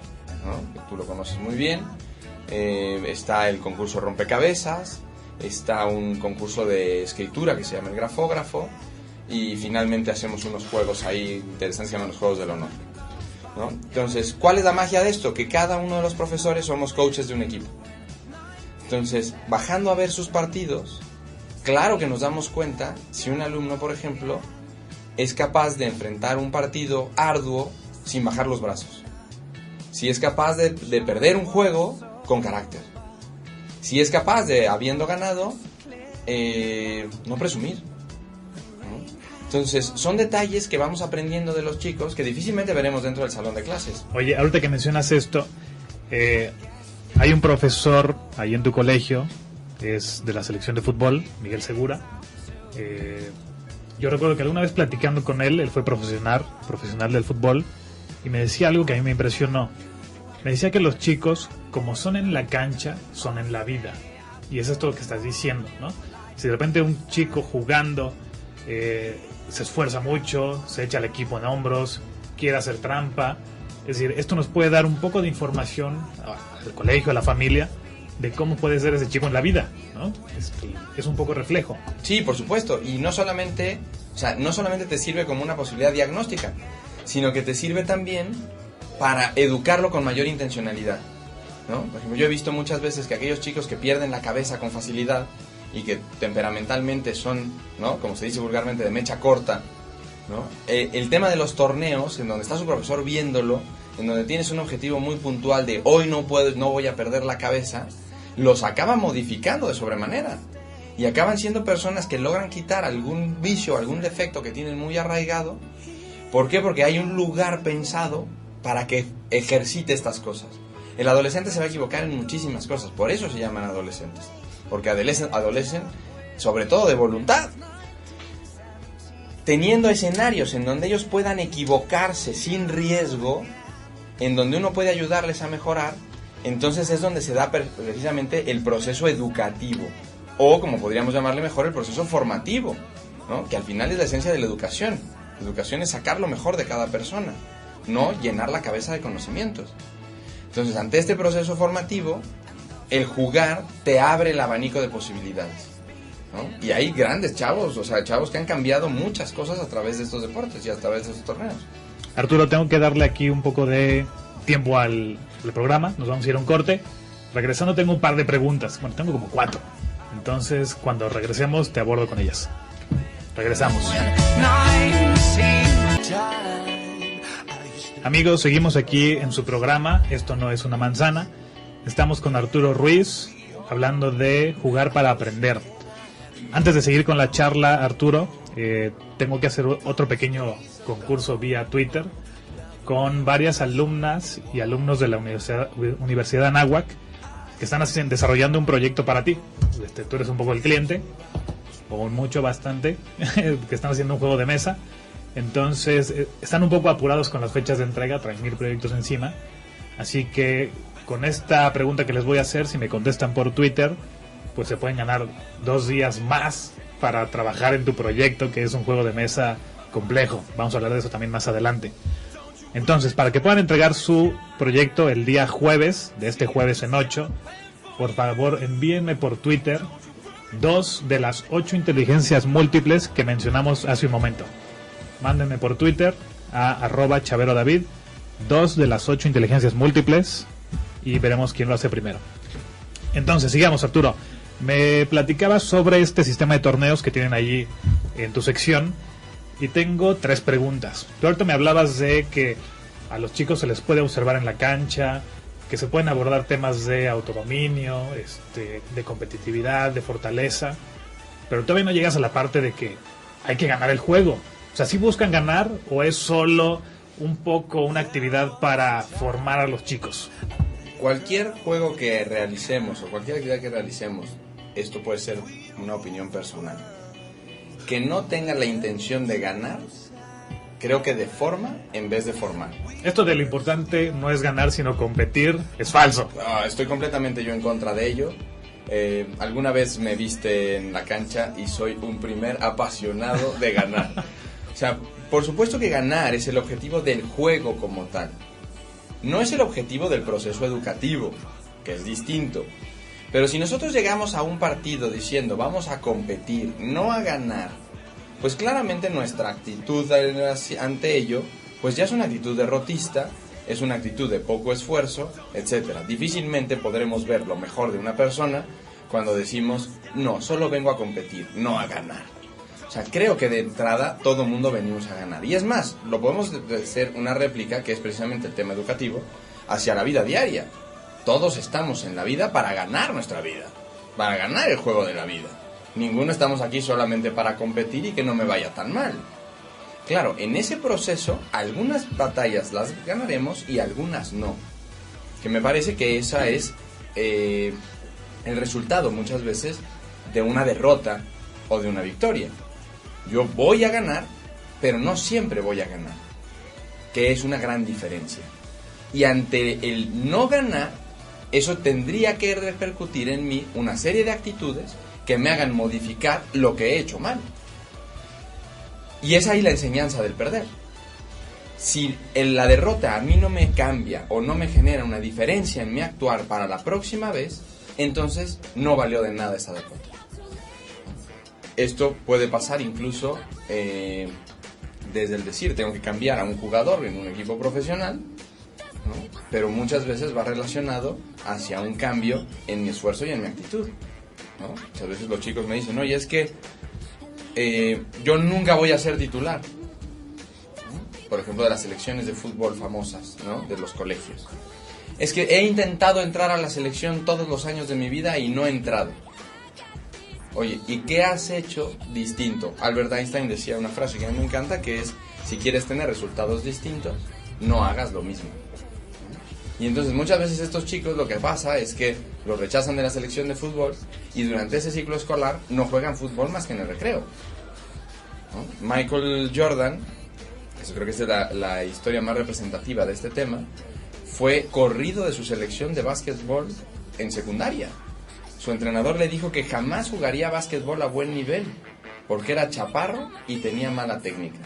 ¿no? Que tú lo conoces muy bien. Está el concurso rompecabezas, está un concurso de escritura que se llama el grafógrafo, y finalmente hacemos unos juegos ahí interesantes que se llaman los Juegos del Honor, ¿no? Entonces, ¿cuál es la magia de esto? Que cada uno de los profesores somos coaches de un equipo. Entonces, bajando a ver sus partidos, claro que nos damos cuenta si un alumno, por ejemplo, es capaz de enfrentar un partido arduo sin bajar los brazos. Si es capaz de perder un juego con carácter. Si es capaz de, habiendo ganado, no presumir, ¿no? Entonces, son detalles que vamos aprendiendo de los chicos que difícilmente veremos dentro del salón de clases. Oye, ahorita que mencionas esto, hay un profesor ahí en tu colegio, es de la selección de fútbol, Miguel Segura. Yo recuerdo que alguna vez platicando con él fue profesional del fútbol, y me decía algo que a mí me impresionó. Me decía que los chicos, como son en la cancha, son en la vida. Y eso es todo lo que estás diciendo, ¿no? Si de repente un chico jugando se esfuerza mucho, se echa al equipo en hombros, quiere hacer trampa. Es decir, esto nos puede dar un poco de información al colegio, a la familia, de cómo puede ser ese chico en la vida, ¿no? Es un poco reflejo. Sí, por supuesto. Y no solamente te sirve como una posibilidad diagnóstica, sino que te sirve también para educarlo con mayor intencionalidad, ¿no? Por ejemplo, yo he visto muchas veces que aquellos chicos que pierden la cabeza con facilidad y que temperamentalmente son, ¿no?, como se dice vulgarmente, de mecha corta, ¿no? El tema de los torneos, en donde está su profesor viéndolo, en donde tienes un objetivo muy puntual de hoy no voy a perder la cabeza, los acaba modificando de sobremanera. Y acaban siendo personas que logran quitar algún vicio, algún defecto que tienen muy arraigado. ¿Por qué? Porque hay un lugar pensado para que ejercite estas cosas. El adolescente se va a equivocar en muchísimas cosas, por eso se llaman adolescentes, porque adolecen sobre todo de voluntad, teniendo escenarios en donde ellos puedan equivocarse sin riesgo, en donde uno puede ayudarles a mejorar. Entonces es donde se da precisamente el proceso educativo, o como podríamos llamarle mejor, el proceso formativo, ¿no? Que al final es la esencia de la educación. La educación es sacar lo mejor de cada persona, no llenar la cabeza de conocimientos. Entonces, ante este proceso formativo, el jugar te abre el abanico de posibilidades, ¿no? Y hay grandes chavos, o sea, chavos que han cambiado muchas cosas a través de estos deportes y a través de estos torneos. Arturo, tengo que darle aquí un poco de tiempo al programa, nos vamos a ir a un corte. Regresando tengo un par de preguntas, bueno, tengo como 4. Entonces, cuando regresemos te abordo con ellas. Regresamos. Amigos, seguimos aquí en su programa, Esto no es una manzana. Estamos con Arturo Ruiz, hablando de jugar para aprender. Antes de seguir con la charla, Arturo, tengo que hacer otro pequeño concurso vía Twitter con varias alumnas y alumnos de la Universidad Anáhuac que están desarrollando un proyecto para ti. Tú eres un poco el cliente, o mucho, bastante, que están haciendo un juego de mesa. Entonces, están un poco apurados con las fechas de entrega, traen 1000 proyectos encima. Así que, con esta pregunta que les voy a hacer, si me contestan por Twitter, pues se pueden ganar 2 días más para trabajar en tu proyecto, que es un juego de mesa complejo. Vamos a hablar de eso también más adelante. Entonces, para que puedan entregar su proyecto el día jueves, de este jueves en 8, por favor envíenme por Twitter 2 de las 8 inteligencias múltiples que mencionamos hace un momento. Mándenme por Twitter a @chaverodavid 2 de las 8 inteligencias múltiples y veremos quién lo hace primero. Entonces, sigamos, Arturo. Me platicabas sobre este sistema de torneos que tienen allí en tu sección y tengo 3 preguntas. Tú ahorita me hablabas de que a los chicos se les puede observar en la cancha, que se pueden abordar temas de autodominio, de competitividad, de fortaleza, pero todavía no llegas a la parte de que hay que ganar el juego. O sea, ¿sí buscan ganar o es solo un poco una actividad para formar a los chicos? Cualquier juego que realicemos o cualquier actividad que realicemos, esto puede ser una opinión personal, que no tenga la intención de ganar, creo que deforma en vez de formar. Esto de lo importante no es ganar sino competir es falso. No, estoy completamente yo en contra de ello. Alguna vez me viste en la cancha y soy un primer apasionado de ganar. O sea, por supuesto que ganar es el objetivo del juego como tal. No es el objetivo del proceso educativo, que es distinto. Pero si nosotros llegamos a un partido diciendo vamos a competir, no a ganar, pues claramente nuestra actitud ante ello, pues ya es una actitud derrotista, es una actitud de poco esfuerzo, etcétera. Difícilmente podremos ver lo mejor de una persona cuando decimos, no, solo vengo a competir, no a ganar. O sea, creo que de entrada todo mundo venimos a ganar. Y es más, lo podemos hacer una réplica, que es precisamente el tema educativo, hacia la vida diaria. Todos estamos en la vida para ganar nuestra vida, para ganar el juego de la vida. Ninguno estamos aquí solamente para competir y que no me vaya tan mal. Claro, en ese proceso, algunas batallas las ganaremos y algunas no. Que me parece que esa es el resultado muchas veces de una derrota o de una victoria. Yo voy a ganar, pero no siempre voy a ganar, que es una gran diferencia. Y ante el no ganar, eso tendría que repercutir en mí una serie de actitudes que me hagan modificar lo que he hecho mal. Y es ahí la enseñanza del perder. Si la derrota a mí no me cambia o no me genera una diferencia en mi actuar para la próxima vez, entonces no valió de nada esa derrota. Esto puede pasar incluso desde el decir, tengo que cambiar a un jugador en un equipo profesional, ¿no? Pero muchas veces va relacionado hacia un cambio en mi esfuerzo y en mi actitud, ¿no? Muchas veces los chicos me dicen, oye, es que yo nunca voy a ser titular, ¿no? Por ejemplo, de las selecciones de fútbol famosas, ¿no? De los colegios. Es que he intentado entrar a la selección todos los años de mi vida y no he entrado. Oye, ¿y qué has hecho distinto? Albert Einstein decía una frase que a mí me encanta, que es, si quieres tener resultados distintos, no hagas lo mismo. Y entonces muchas veces estos chicos lo que pasa es que los rechazan de la selección de fútbol y durante ese ciclo escolar no juegan fútbol más que en el recreo, ¿no? Michael Jordan, eso creo que es la historia más representativa de este tema, fue corrido de su selección de básquetbol en secundaria. Su entrenador le dijo que jamás jugaría básquetbol a buen nivel porque era chaparro y tenía mala técnica.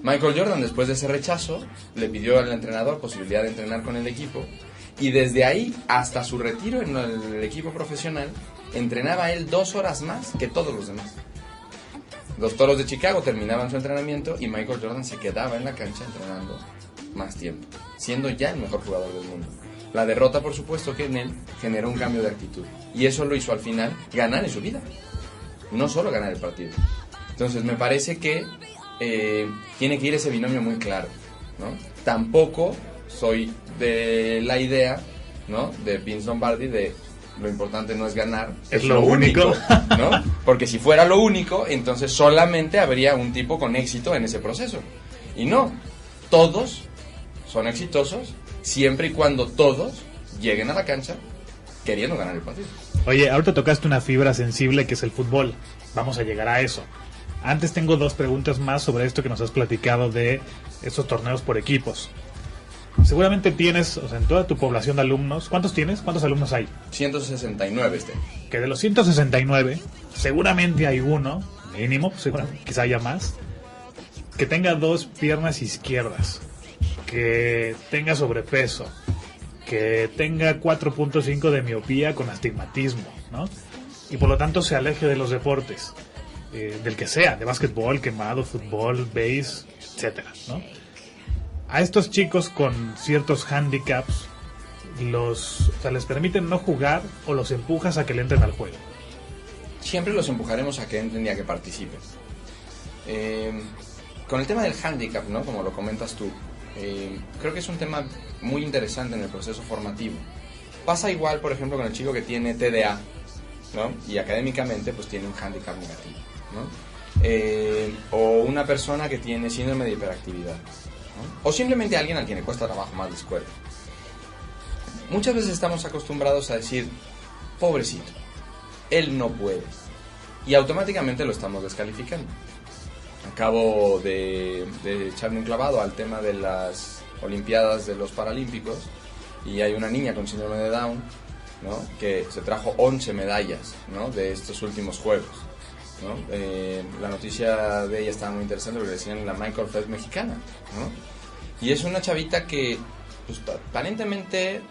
Michael Jordan, después de ese rechazo, le pidió al entrenador posibilidad de entrenar con el equipo y desde ahí hasta su retiro en el equipo profesional entrenaba él 2 horas más que todos los demás. Los Toros de Chicago terminaban su entrenamiento y Michael Jordan se quedaba en la cancha entrenando más tiempo, siendo ya el mejor jugador del mundo. La derrota, por supuesto, que en él generó un cambio de actitud y eso lo hizo al final ganar en su vida, no solo ganar el partido. Entonces me parece que tiene que ir ese binomio muy claro. ¿no? Tampoco soy de la idea, ¿no?, de Vince Lombardi de lo importante no es ganar, es lo único, ¿no? Porque si fuera lo único, entonces solamente habría un tipo con éxito en ese proceso. Y no, todos son exitosos siempre y cuando todos lleguen a la cancha queriendo ganar el partido. Oye, ahorita tocaste una fibra sensible que es el fútbol. Vamos a llegar a eso. Antes tengo 2 preguntas más sobre esto que nos has platicado de estos torneos por equipos. Seguramente tienes, o sea, en toda tu población de alumnos, ¿cuántos tienes? ¿Cuántos alumnos hay? 169 Que de los 169, seguramente hay uno, mínimo, seguramente, quizá haya más, que tenga 2 piernas izquierdas, que tenga sobrepeso, que tenga 4.5 de miopía con astigmatismo, ¿no? Y por lo tanto se aleje de los deportes, del que sea, de básquetbol, quemado, fútbol, base, etcétera, ¿no? A estos chicos con ciertos handicaps les permiten no jugar o los empujas a que le entren al juego. Siempre los empujaremos a que entren y a que participen. Con el tema del handicap, ¿no?, como lo comentas tú, creo que es un tema muy interesante en el proceso formativo. Pasa igual, por ejemplo, con el chico que tiene TDA, ¿no?, y académicamente pues tiene un handicap negativo, ¿no? O una persona que tiene síndrome de hiperactividad, ¿no? O simplemente alguien al quien le cuesta trabajo más la escuela. Muchas veces estamos acostumbrados a decir, pobrecito, él no puede, y automáticamente lo estamos descalificando. Acabo de echarme un clavado al tema de las Olimpiadas de los Paralímpicos, y hay una niña con síndrome de Down, ¿no?, que se trajo 11 medallas, ¿no?, de estos últimos Juegos, ¿no? La noticia de ella estaba muy interesante porque decían la Michael Phelps mexicana, ¿no? Y es una chavita que pues, aparentemente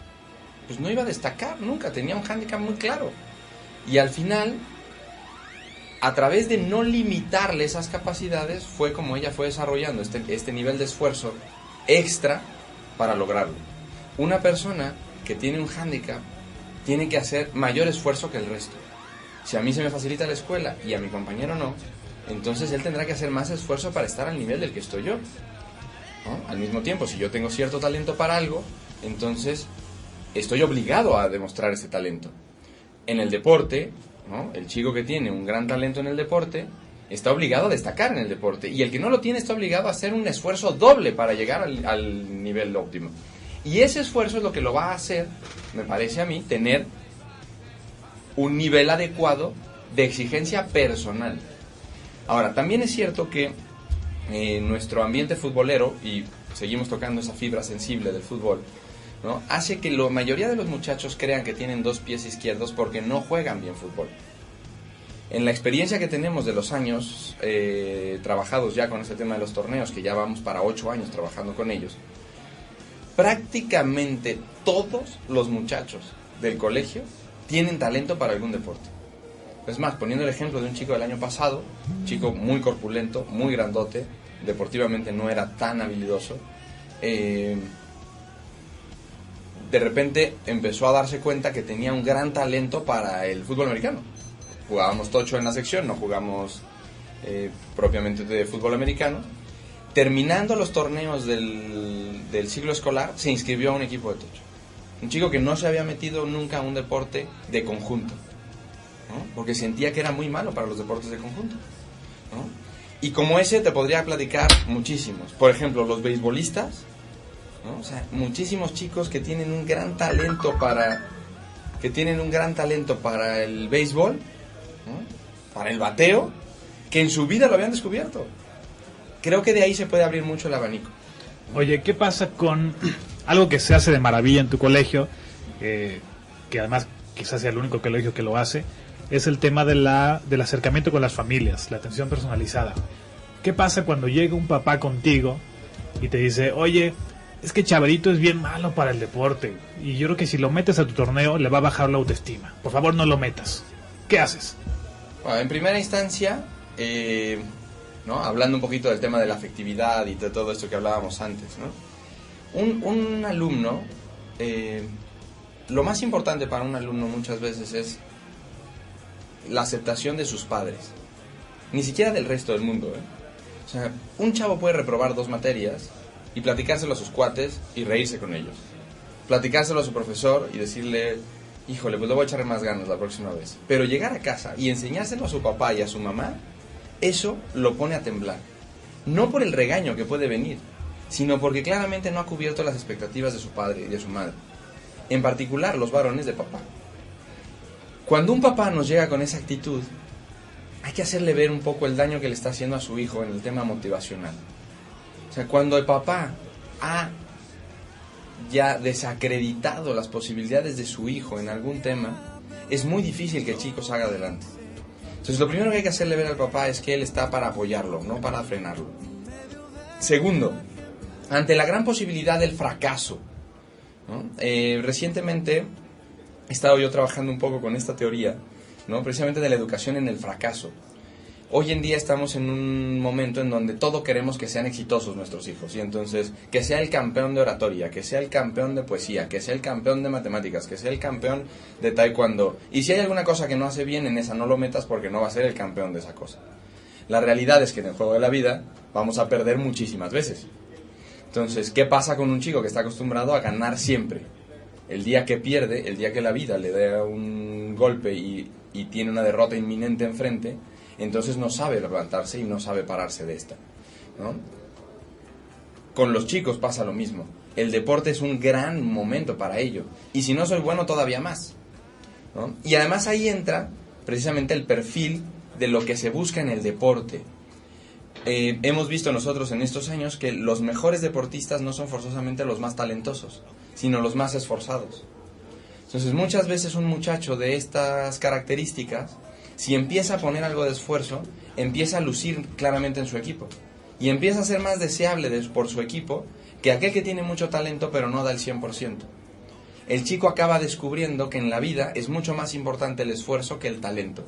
pues, no iba a destacar nunca, tenía un hándicap muy claro. Y al final, a través de no limitarle esas capacidades, fue como ella fue desarrollando este nivel de esfuerzo extra para lograrlo. Una persona que tiene un hándicap tiene que hacer mayor esfuerzo que el resto. Si a mí se me facilita la escuela y a mi compañero no, entonces él tendrá que hacer más esfuerzo para estar al nivel del que estoy yo, ¿no? Al mismo tiempo, si yo tengo cierto talento para algo, entonces estoy obligado a demostrar ese talento. En el deporte, ¿no?, el chico que tiene un gran talento en el deporte está obligado a destacar en el deporte, y el que no lo tiene está obligado a hacer un esfuerzo doble para llegar al nivel óptimo. Y ese esfuerzo es lo que lo va a hacer, me parece a mí, tener un nivel adecuado de exigencia personal. Ahora, también es cierto que nuestro ambiente futbolero, y seguimos tocando esa fibra sensible del fútbol, ¿no?, hace que la mayoría de los muchachos crean que tienen 2 pies izquierdos porque no juegan bien fútbol. En la experiencia que tenemos de los años trabajados ya con este tema de los torneos, que ya vamos para 8 años trabajando con ellos, prácticamente todos los muchachos del colegio tienen talento para algún deporte. Es más, poniendo el ejemplo de un chico del año pasado, un chico muy corpulento, muy grandote, deportivamente no era tan habilidoso, de repente empezó a darse cuenta que tenía un gran talento para el fútbol americano. Jugábamos tocho en la sección, no jugamos propiamente de fútbol americano. Terminando los torneos del ciclo escolar, se inscribió a un equipo de tocho. Un chico que no se había metido nunca a un deporte de conjunto, ¿no?, porque sentía que era muy malo para los deportes de conjunto, ¿no? Y como ese te podría platicar muchísimos. Por ejemplo, los beisbolistas, ¿no? O sea, muchísimos chicos que tienen un gran talento para el béisbol, ¿no?, para el bateo, que en su vida lo habían descubierto. Creo que de ahí se puede abrir mucho el abanico. Oye, ¿qué pasa con algo que se hace de maravilla en tu colegio, que además quizás sea el único colegio que lo hace? Es el tema del acercamiento con las familias, la atención personalizada. ¿Qué pasa cuando llega un papá contigo y te dice, oye, es que Chaverito es bien malo para el deporte, y yo creo que si lo metes a tu torneo le va a bajar la autoestima, por favor no lo metas? ¿Qué haces? Bueno, en primera instancia, ¿no?, hablando un poquito del tema de la afectividad y de todo esto que hablábamos antes, ¿no?, un alumno, lo más importante para un alumno muchas veces es la aceptación de sus padres, ni siquiera del resto del mundo, ¿eh? O sea, un chavo puede reprobar 2 materias y platicárselo a sus cuates y reírse con ellos. Platicárselo a su profesor y decirle, híjole, pues le voy a echar más ganas la próxima vez. Pero llegar a casa y enseñárselo a su papá y a su mamá, eso lo pone a temblar. No por el regaño que puede venir, sino porque claramente no ha cubierto las expectativas de su padre y de su madre. En particular, los varones de papá. Cuando un papá nos llega con esa actitud, hay que hacerle ver un poco el daño que le está haciendo a su hijo en el tema motivacional. O sea, cuando el papá ha ya desacreditado las posibilidades de su hijo en algún tema, es muy difícil que el chico salga adelante. Entonces, lo primero que hay que hacerle ver al papá es que él está para apoyarlo, no para frenarlo. Segundo, ante la gran posibilidad del fracaso, ¿no? Recientemente he estado yo trabajando un poco con esta teoría, ¿no? Precisamente de la educación en el fracaso. Hoy en día estamos en un momento en donde todo queremos que sean exitosos nuestros hijos, y entonces que sea el campeón de oratoria, que sea el campeón de poesía, que sea el campeón de matemáticas, que sea el campeón de taekwondo, y si hay alguna cosa que no hace bien, en esa no lo metas porque no va a ser el campeón de esa cosa. La realidad es que en el juego de la vida vamos a perder muchísimas veces. Entonces, ¿qué pasa con un chico que está acostumbrado a ganar siempre? El día que pierde, el día que la vida le da un golpe y tiene una derrota inminente enfrente, entonces no sabe levantarse y no sabe pararse de esta, ¿no? Con los chicos pasa lo mismo. El deporte es un gran momento para ello. Y si no soy bueno, todavía más, ¿no? Y además ahí entra precisamente el perfil de lo que se busca en el deporte. Hemos visto nosotros en estos años que los mejores deportistas no son forzosamente los más talentosos, sino los más esforzados. Entonces, muchas veces un muchacho de estas características, si empieza a poner algo de esfuerzo, empieza a lucir claramente en su equipo. Y empieza a ser más deseable por su equipo que aquel que tiene mucho talento pero no da el 100%. El chico acaba descubriendo que en la vida es mucho más importante el esfuerzo que el talento,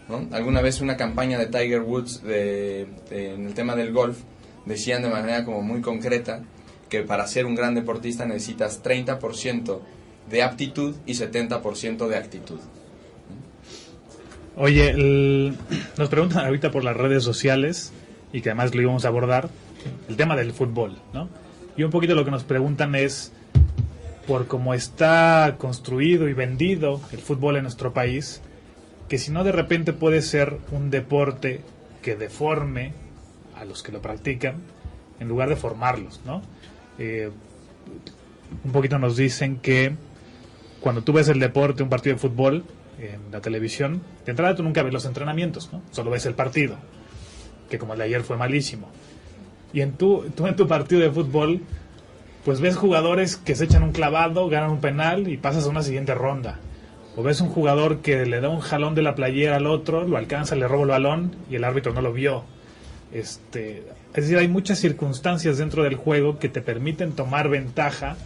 ¿no? Alguna vez una campaña de Tiger Woods en el tema del golf decían de manera como muy concreta que para ser un gran deportista necesitas 30% de aptitud y 70% de actitud. Oye, nos preguntan ahorita por las redes sociales, y que además lo íbamos a abordar, el tema del fútbol, ¿no? Y un poquito lo que nos preguntan es, por cómo está construido y vendido el fútbol en nuestro país, que si no de repente puede ser un deporte que deforme a los que lo practican, en lugar de formarlos, ¿no? Un poquito nos dicen que cuando tú ves el deporte, un partido de fútbol en la televisión, de entrada tú nunca ves los entrenamientos, ¿no? Solo ves el partido, que como el de ayer fue malísimo. Y tú en tu partido de fútbol, pues ves jugadores que se echan un clavado, ganan un penal y pasas a una siguiente ronda. O ves un jugador que le da un jalón de la playera al otro, lo alcanza, le roba el balón y el árbitro no lo vio. Es decir, hay muchas circunstancias dentro del juego que te permiten tomar ventaja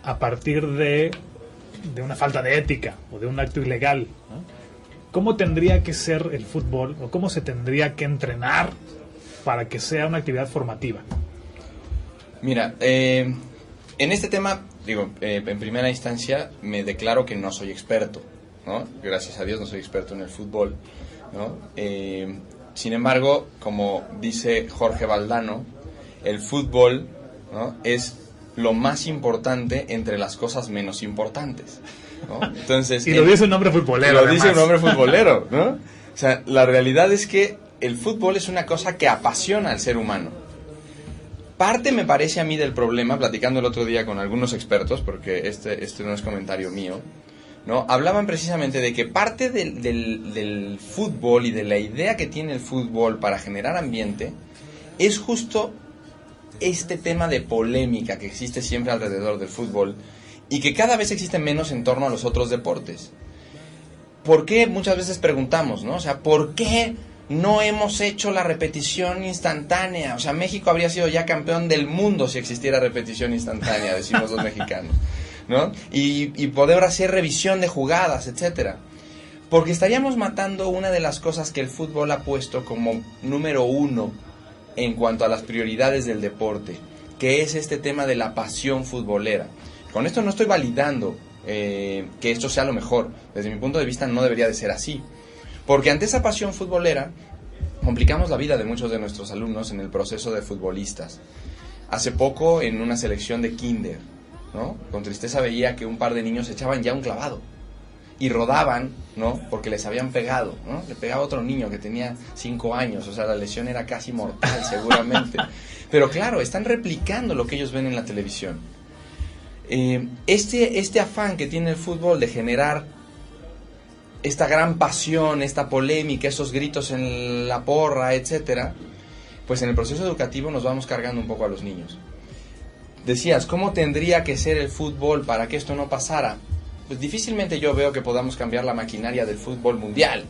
a partir de una falta de ética o de un acto ilegal, ¿no? ¿Cómo tendría que ser el fútbol o cómo se tendría que entrenar para que sea una actividad formativa? Mira, en este tema, en primera instancia me declaro que no soy experto, ¿no? Gracias a Dios no soy experto en el fútbol, ¿no? Sin embargo, como dice Jorge Valdano, el fútbol, ¿no?, es lo más importante entre las cosas menos importantes, ¿no? Entonces, y lo dice un hombre futbolero. Lo dice un hombre futbolero, ¿no? O sea, la realidad es que el fútbol es una cosa que apasiona al ser humano. Parte, me parece a mí, del problema, platicando el otro día con algunos expertos, porque este no es comentario mío, ¿no? Hablaban precisamente de que parte del fútbol y de la idea que tiene el fútbol para generar ambiente es justo este tema de polémica que existe siempre alrededor del fútbol y que cada vez existe menos en torno a los otros deportes. ¿Por qué? Muchas veces preguntamos, ¿no? O sea, ¿por qué no hemos hecho la repetición instantánea? O sea, México habría sido ya campeón del mundo si existiera repetición instantánea, decimos los mexicanos, ¿no? Y poder hacer revisión de jugadas, etcétera. Porque estaríamos matando una de las cosas que el fútbol ha puesto como número 1 en cuanto a las prioridades del deporte, que es este tema de la pasión futbolera. Con esto no estoy validando que esto sea lo mejor. Desde mi punto de vista no debería de ser así. Porque ante esa pasión futbolera complicamos la vida de muchos de nuestros alumnos en el proceso de futbolistas. Hace poco en una selección de kinder, ¿no? Con tristeza veía que un par de niños echaban ya un clavado y rodaban, ¿no? Porque les habían pegado, ¿no? Le pegaba otro niño que tenía 5 años, o sea, la lesión era casi mortal seguramente. Pero claro, están replicando lo que ellos ven en la televisión. Este afán que tiene el fútbol de generar esta gran pasión, esta polémica, esos gritos en la porra, etcétera, pues en el proceso educativo nos vamos cargando un poco a los niños. Decías, ¿cómo tendría que ser el fútbol para que esto no pasara? Pues difícilmente yo veo que podamos cambiar la maquinaria del fútbol mundial,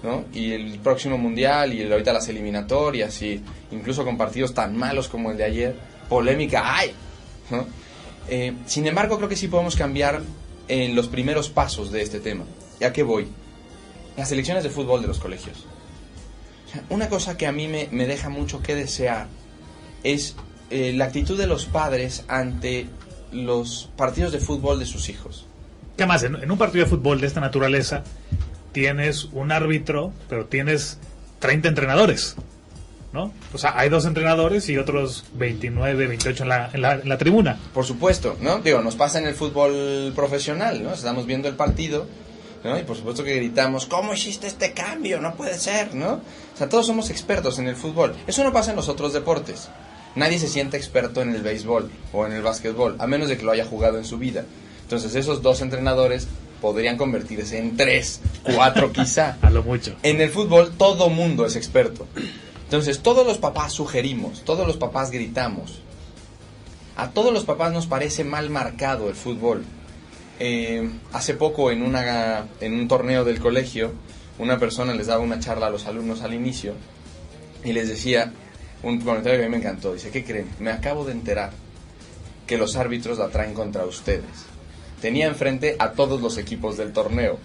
¿no? Y el próximo mundial y ahorita las eliminatorias y incluso con partidos tan malos como el de ayer, polémica hay, ¿no? Sin embargo, creo que sí podemos cambiar en los primeros pasos de este tema. ¿Y a qué voy? Las selecciones de fútbol de los colegios. O sea, una cosa que a mí me deja mucho que desear es la actitud de los padres ante los partidos de fútbol de sus hijos. ¿Qué más? En un partido de fútbol de esta naturaleza tienes un árbitro, pero tienes 30 entrenadores, ¿no? O sea, hay 2 entrenadores y otros 29, 28 en la tribuna. Por supuesto, ¿no? Digo, nos pasa en el fútbol profesional, ¿no? Estamos viendo el partido, ¿no? Y por supuesto que gritamos, ¿cómo hiciste este cambio? No puede ser, ¿no? O sea, todos somos expertos en el fútbol. Eso no pasa en los otros deportes. Nadie se siente experto en el béisbol o en el básquetbol, a menos de que lo haya jugado en su vida. Entonces esos 2 entrenadores podrían convertirse en 3, 4 quizá. A lo mucho. En el fútbol todo mundo es experto. Entonces todos los papás sugerimos, todos los papás gritamos. A todos los papás nos parece mal marcado el fútbol. Hace poco en un torneo del colegio, una persona les daba una charla a los alumnos al inicio y les decía un comentario que a mí me encantó. Dice, ¿qué creen? Me acabo de enterar que los árbitros la traen contra ustedes. Tenía enfrente a todos los equipos del torneo,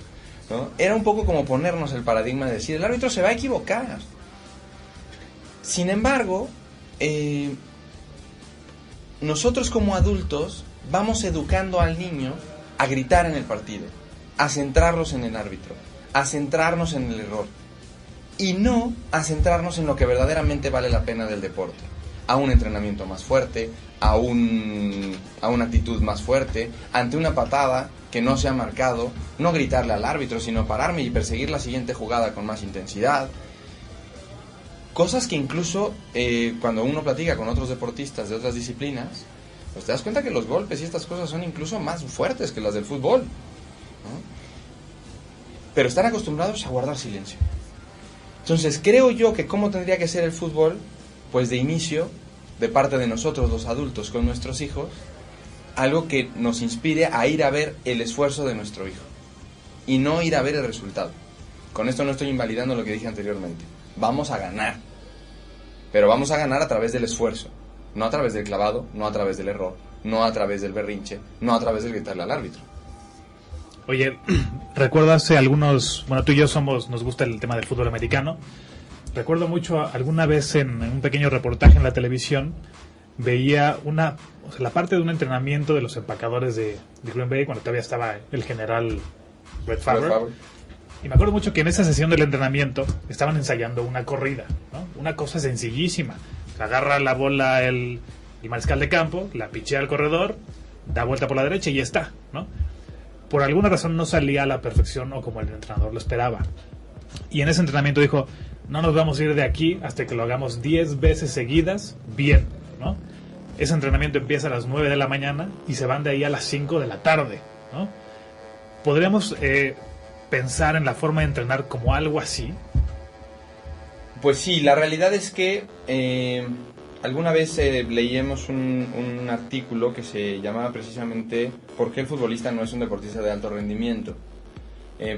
¿no? Era un poco como ponernos el paradigma de decir, el árbitro se va a equivocar. Sin embargo, nosotros como adultos vamos educando al niño a gritar en el partido, a centrarlos en el árbitro, a centrarnos en el error y no a centrarnos en lo que verdaderamente vale la pena del deporte. A un entrenamiento más fuerte, a una actitud más fuerte, ante una patada que no se ha marcado, no gritarle al árbitro, sino pararme y perseguir la siguiente jugada con más intensidad. Cosas que incluso cuando uno platica con otros deportistas de otras disciplinas, pues te das cuenta que los golpes y estas cosas son incluso más fuertes que las del fútbol, ¿no? Pero están acostumbrados a guardar silencio. Entonces creo yo que cómo tendría que ser el fútbol, pues de inicio, de parte de nosotros los adultos con nuestros hijos, algo que nos inspire a ir a ver el esfuerzo de nuestro hijo y no ir a ver el resultado. Con esto no estoy invalidando lo que dije anteriormente. Vamos a ganar, pero vamos a ganar a través del esfuerzo, no a través del clavado, no a través del error, no a través del berrinche, no a través del gritarle al árbitro. Oye, recuerdo hace algunos, bueno, tú y yo nos gusta el tema del fútbol americano. Recuerdo mucho alguna vez en un pequeño reportaje en la televisión, veía la parte de un entrenamiento de los empacadores de Green Bay, cuando todavía estaba el general Brett Favre. Y me acuerdo mucho que en esa sesión del entrenamiento estaban ensayando una corrida, ¿no? Una cosa sencillísima. Agarra la bola el mariscal de campo, la pichea al corredor, da vuelta por la derecha y ya está, ¿no? Por alguna razón no salía a la perfección o como el entrenador lo esperaba. Y en ese entrenamiento dijo, no nos vamos a ir de aquí hasta que lo hagamos 10 veces seguidas bien, ¿no? Ese entrenamiento empieza a las 9 de la mañana y se van de ahí a las 5 de la tarde, ¿no? Podríamos pensar en la forma de entrenar como algo así. Pues sí, la realidad es que alguna vez leíamos un artículo que se llamaba precisamente ¿por qué el futbolista no es un deportista de alto rendimiento?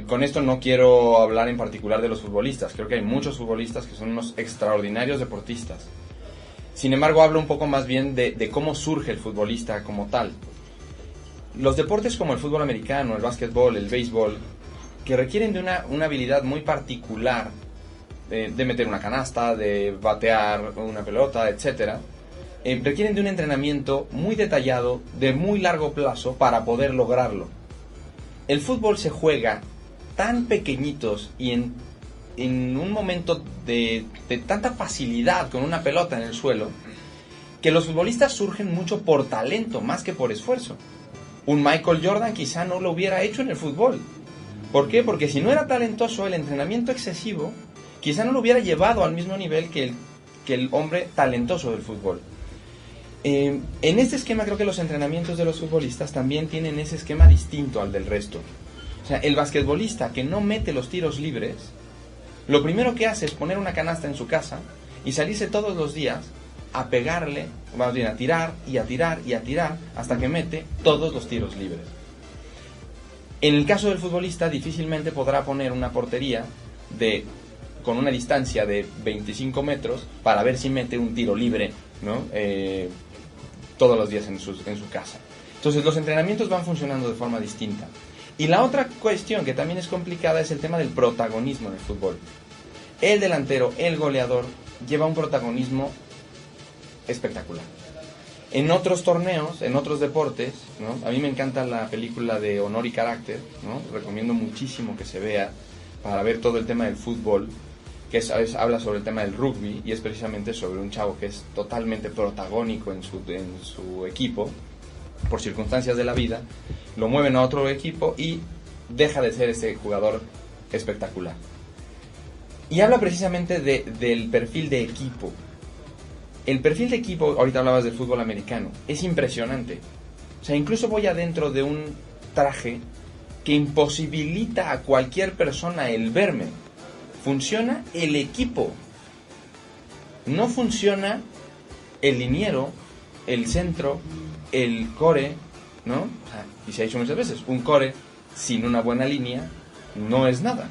Con esto no quiero hablar en particular de los futbolistas, creo que hay muchos futbolistas que son unos extraordinarios deportistas. Sin embargo, hablo un poco más bien de cómo surge el futbolista como tal. Los deportes como el fútbol americano, el básquetbol, el béisbol, que requieren de una habilidad muy particular, de meter una canasta, de batear una pelota, etc., requieren de un entrenamiento muy detallado, de muy largo plazo, para poder lograrlo. El fútbol se juega tan pequeñitos y en un momento de tanta facilidad con una pelota en el suelo, que los futbolistas surgen mucho por talento más que por esfuerzo. Un Michael Jordan quizá no lo hubiera hecho en el fútbol. ¿Por qué? Porque si no era talentoso, el entrenamiento excesivo quizá no lo hubiera llevado al mismo nivel que el hombre talentoso del fútbol. En este esquema creo que los entrenamientos de los futbolistas también tienen ese esquema distinto al del resto. O sea, el basquetbolista que no mete los tiros libres, lo primero que hace es poner una canasta en su casa y salirse todos los días a pegarle, más bien a tirar y a tirar y a tirar hasta que mete todos los tiros libres. En el caso del futbolista difícilmente podrá poner una portería con una distancia de 25 metros para ver si mete un tiro libre, ¿no? Todos los días en su casa. Entonces los entrenamientos van funcionando de forma distinta. Y la otra cuestión que también es complicada es el tema del protagonismo en el fútbol. El delantero, el goleador, lleva un protagonismo espectacular. En otros torneos, en otros deportes, ¿no? A mí me encanta la película de Honor y Carácter, ¿no? Recomiendo muchísimo que se vea para ver todo el tema del fútbol, que habla sobre el tema del rugby y es precisamente sobre un chavo que es totalmente protagónico en su equipo, por circunstancias de la vida, lo mueven a otro equipo y deja de ser ese jugador espectacular. Y habla precisamente del perfil de equipo. El perfil de equipo, ahorita hablabas del fútbol americano, es impresionante. O sea, incluso voy adentro de un traje que imposibilita a cualquier persona el verme. Funciona el equipo. No funciona el liniero, el centro, el core, ¿no? O sea, y se ha dicho muchas veces, un core sin una buena línea no es nada,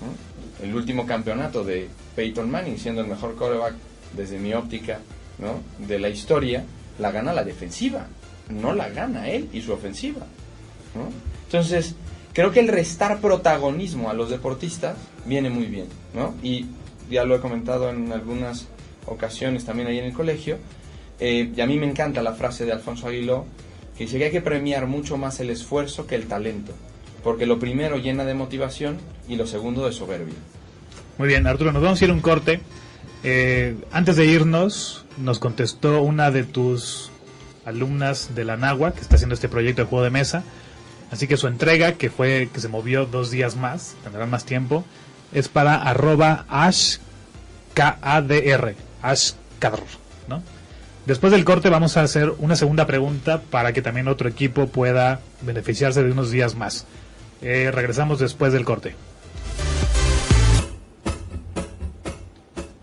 ¿no? El último campeonato de Peyton Manning, siendo el mejor quarterback desde mi óptica, ¿no?, de la historia, la gana la defensiva, no la gana él y su ofensiva, ¿no? Entonces, creo que el restar protagonismo a los deportistas viene muy bien, ¿no? Y ya lo he comentado en algunas ocasiones también ahí en el colegio, y a mí me encanta la frase de Alfonso Aguiló, que dice que hay que premiar mucho más el esfuerzo que el talento, porque lo primero llena de motivación y lo segundo de soberbia. Muy bien, Arturo, nos vamos a ir a un corte. Antes de irnos, nos contestó una de tus alumnas de la Nahua, que está haciendo este proyecto de juego de mesa. Así que su entrega, que se movió 2 días más, tendrán más tiempo, es para @ashkadr, ashkadr, ¿no? Después del corte vamos a hacer una segunda pregunta para que también otro equipo pueda beneficiarse de unos días más. Regresamos después del corte.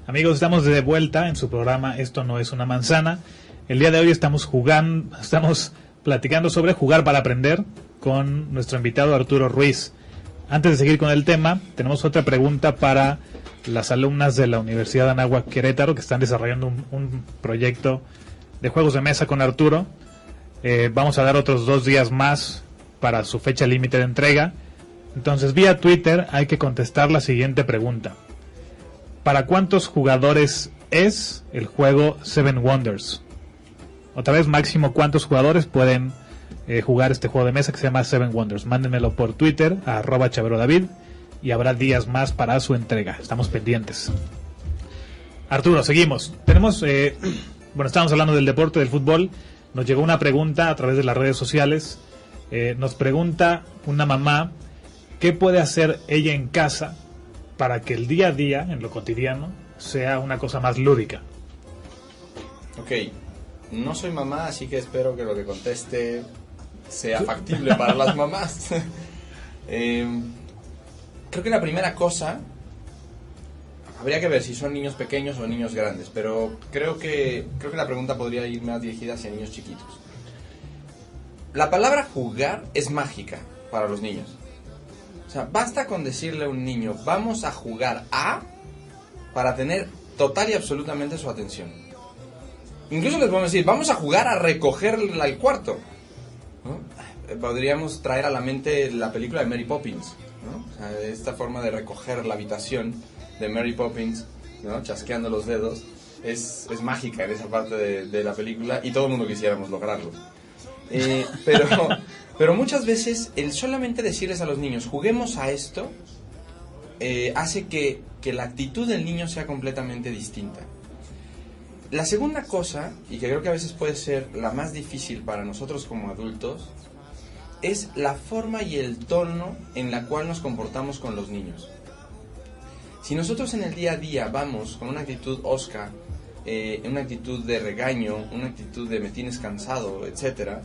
Amigos, estamos de vuelta en su programa Esto no es una manzana. El día de hoy estamos platicando sobre jugar para aprender con nuestro invitado Arturo Ruiz. Antes de seguir con el tema, tenemos otra pregunta para las alumnas de la Universidad de Anáhuac Querétaro que están desarrollando un proyecto de juegos de mesa con Arturo. Vamos a dar otros 2 días más para su fecha límite de entrega. Entonces, vía Twitter hay que contestar la siguiente pregunta: ¿para cuántos jugadores es el juego Seven Wonders? Otra vez, máximo cuántos jugadores pueden jugar este juego de mesa que se llama Seven Wonders. Mándenmelo por Twitter a @chaverodavid y habrá días más para su entrega. Estamos pendientes. Arturo, seguimos. Estamos hablando del deporte, del fútbol. Nos llegó una pregunta a través de las redes sociales. Nos pregunta una mamá qué puede hacer ella en casa para que el día a día, en lo cotidiano, sea una cosa más lúdica. Ok, no soy mamá, así que espero que lo que conteste sea factible para las mamás. Creo que la primera cosa, habría que ver si son niños pequeños o niños grandes, pero creo que la pregunta podría ir más dirigida hacia niños chiquitos. La palabra jugar es mágica para los niños. O sea, basta con decirle a un niño, vamos a jugar para tener total y absolutamente su atención. Incluso les podemos decir, vamos a jugar a recoger el cuarto, ¿no? Podríamos traer a la mente la película de Mary Poppins, ¿no? O sea, esta forma de recoger la habitación de Mary Poppins, ¿no?, chasqueando los dedos, es mágica en esa parte de la película y todo el mundo quisiéramos lograrlo. Pero muchas veces el solamente decirles a los niños, juguemos a esto, hace que la actitud del niño sea completamente distinta. La segunda cosa, y que creo que a veces puede ser la más difícil para nosotros como adultos, es la forma y el tono en la cual nos comportamos con los niños. Si nosotros en el día a día vamos con una actitud hosca, una actitud de regaño, una actitud de me tienes cansado, etc.,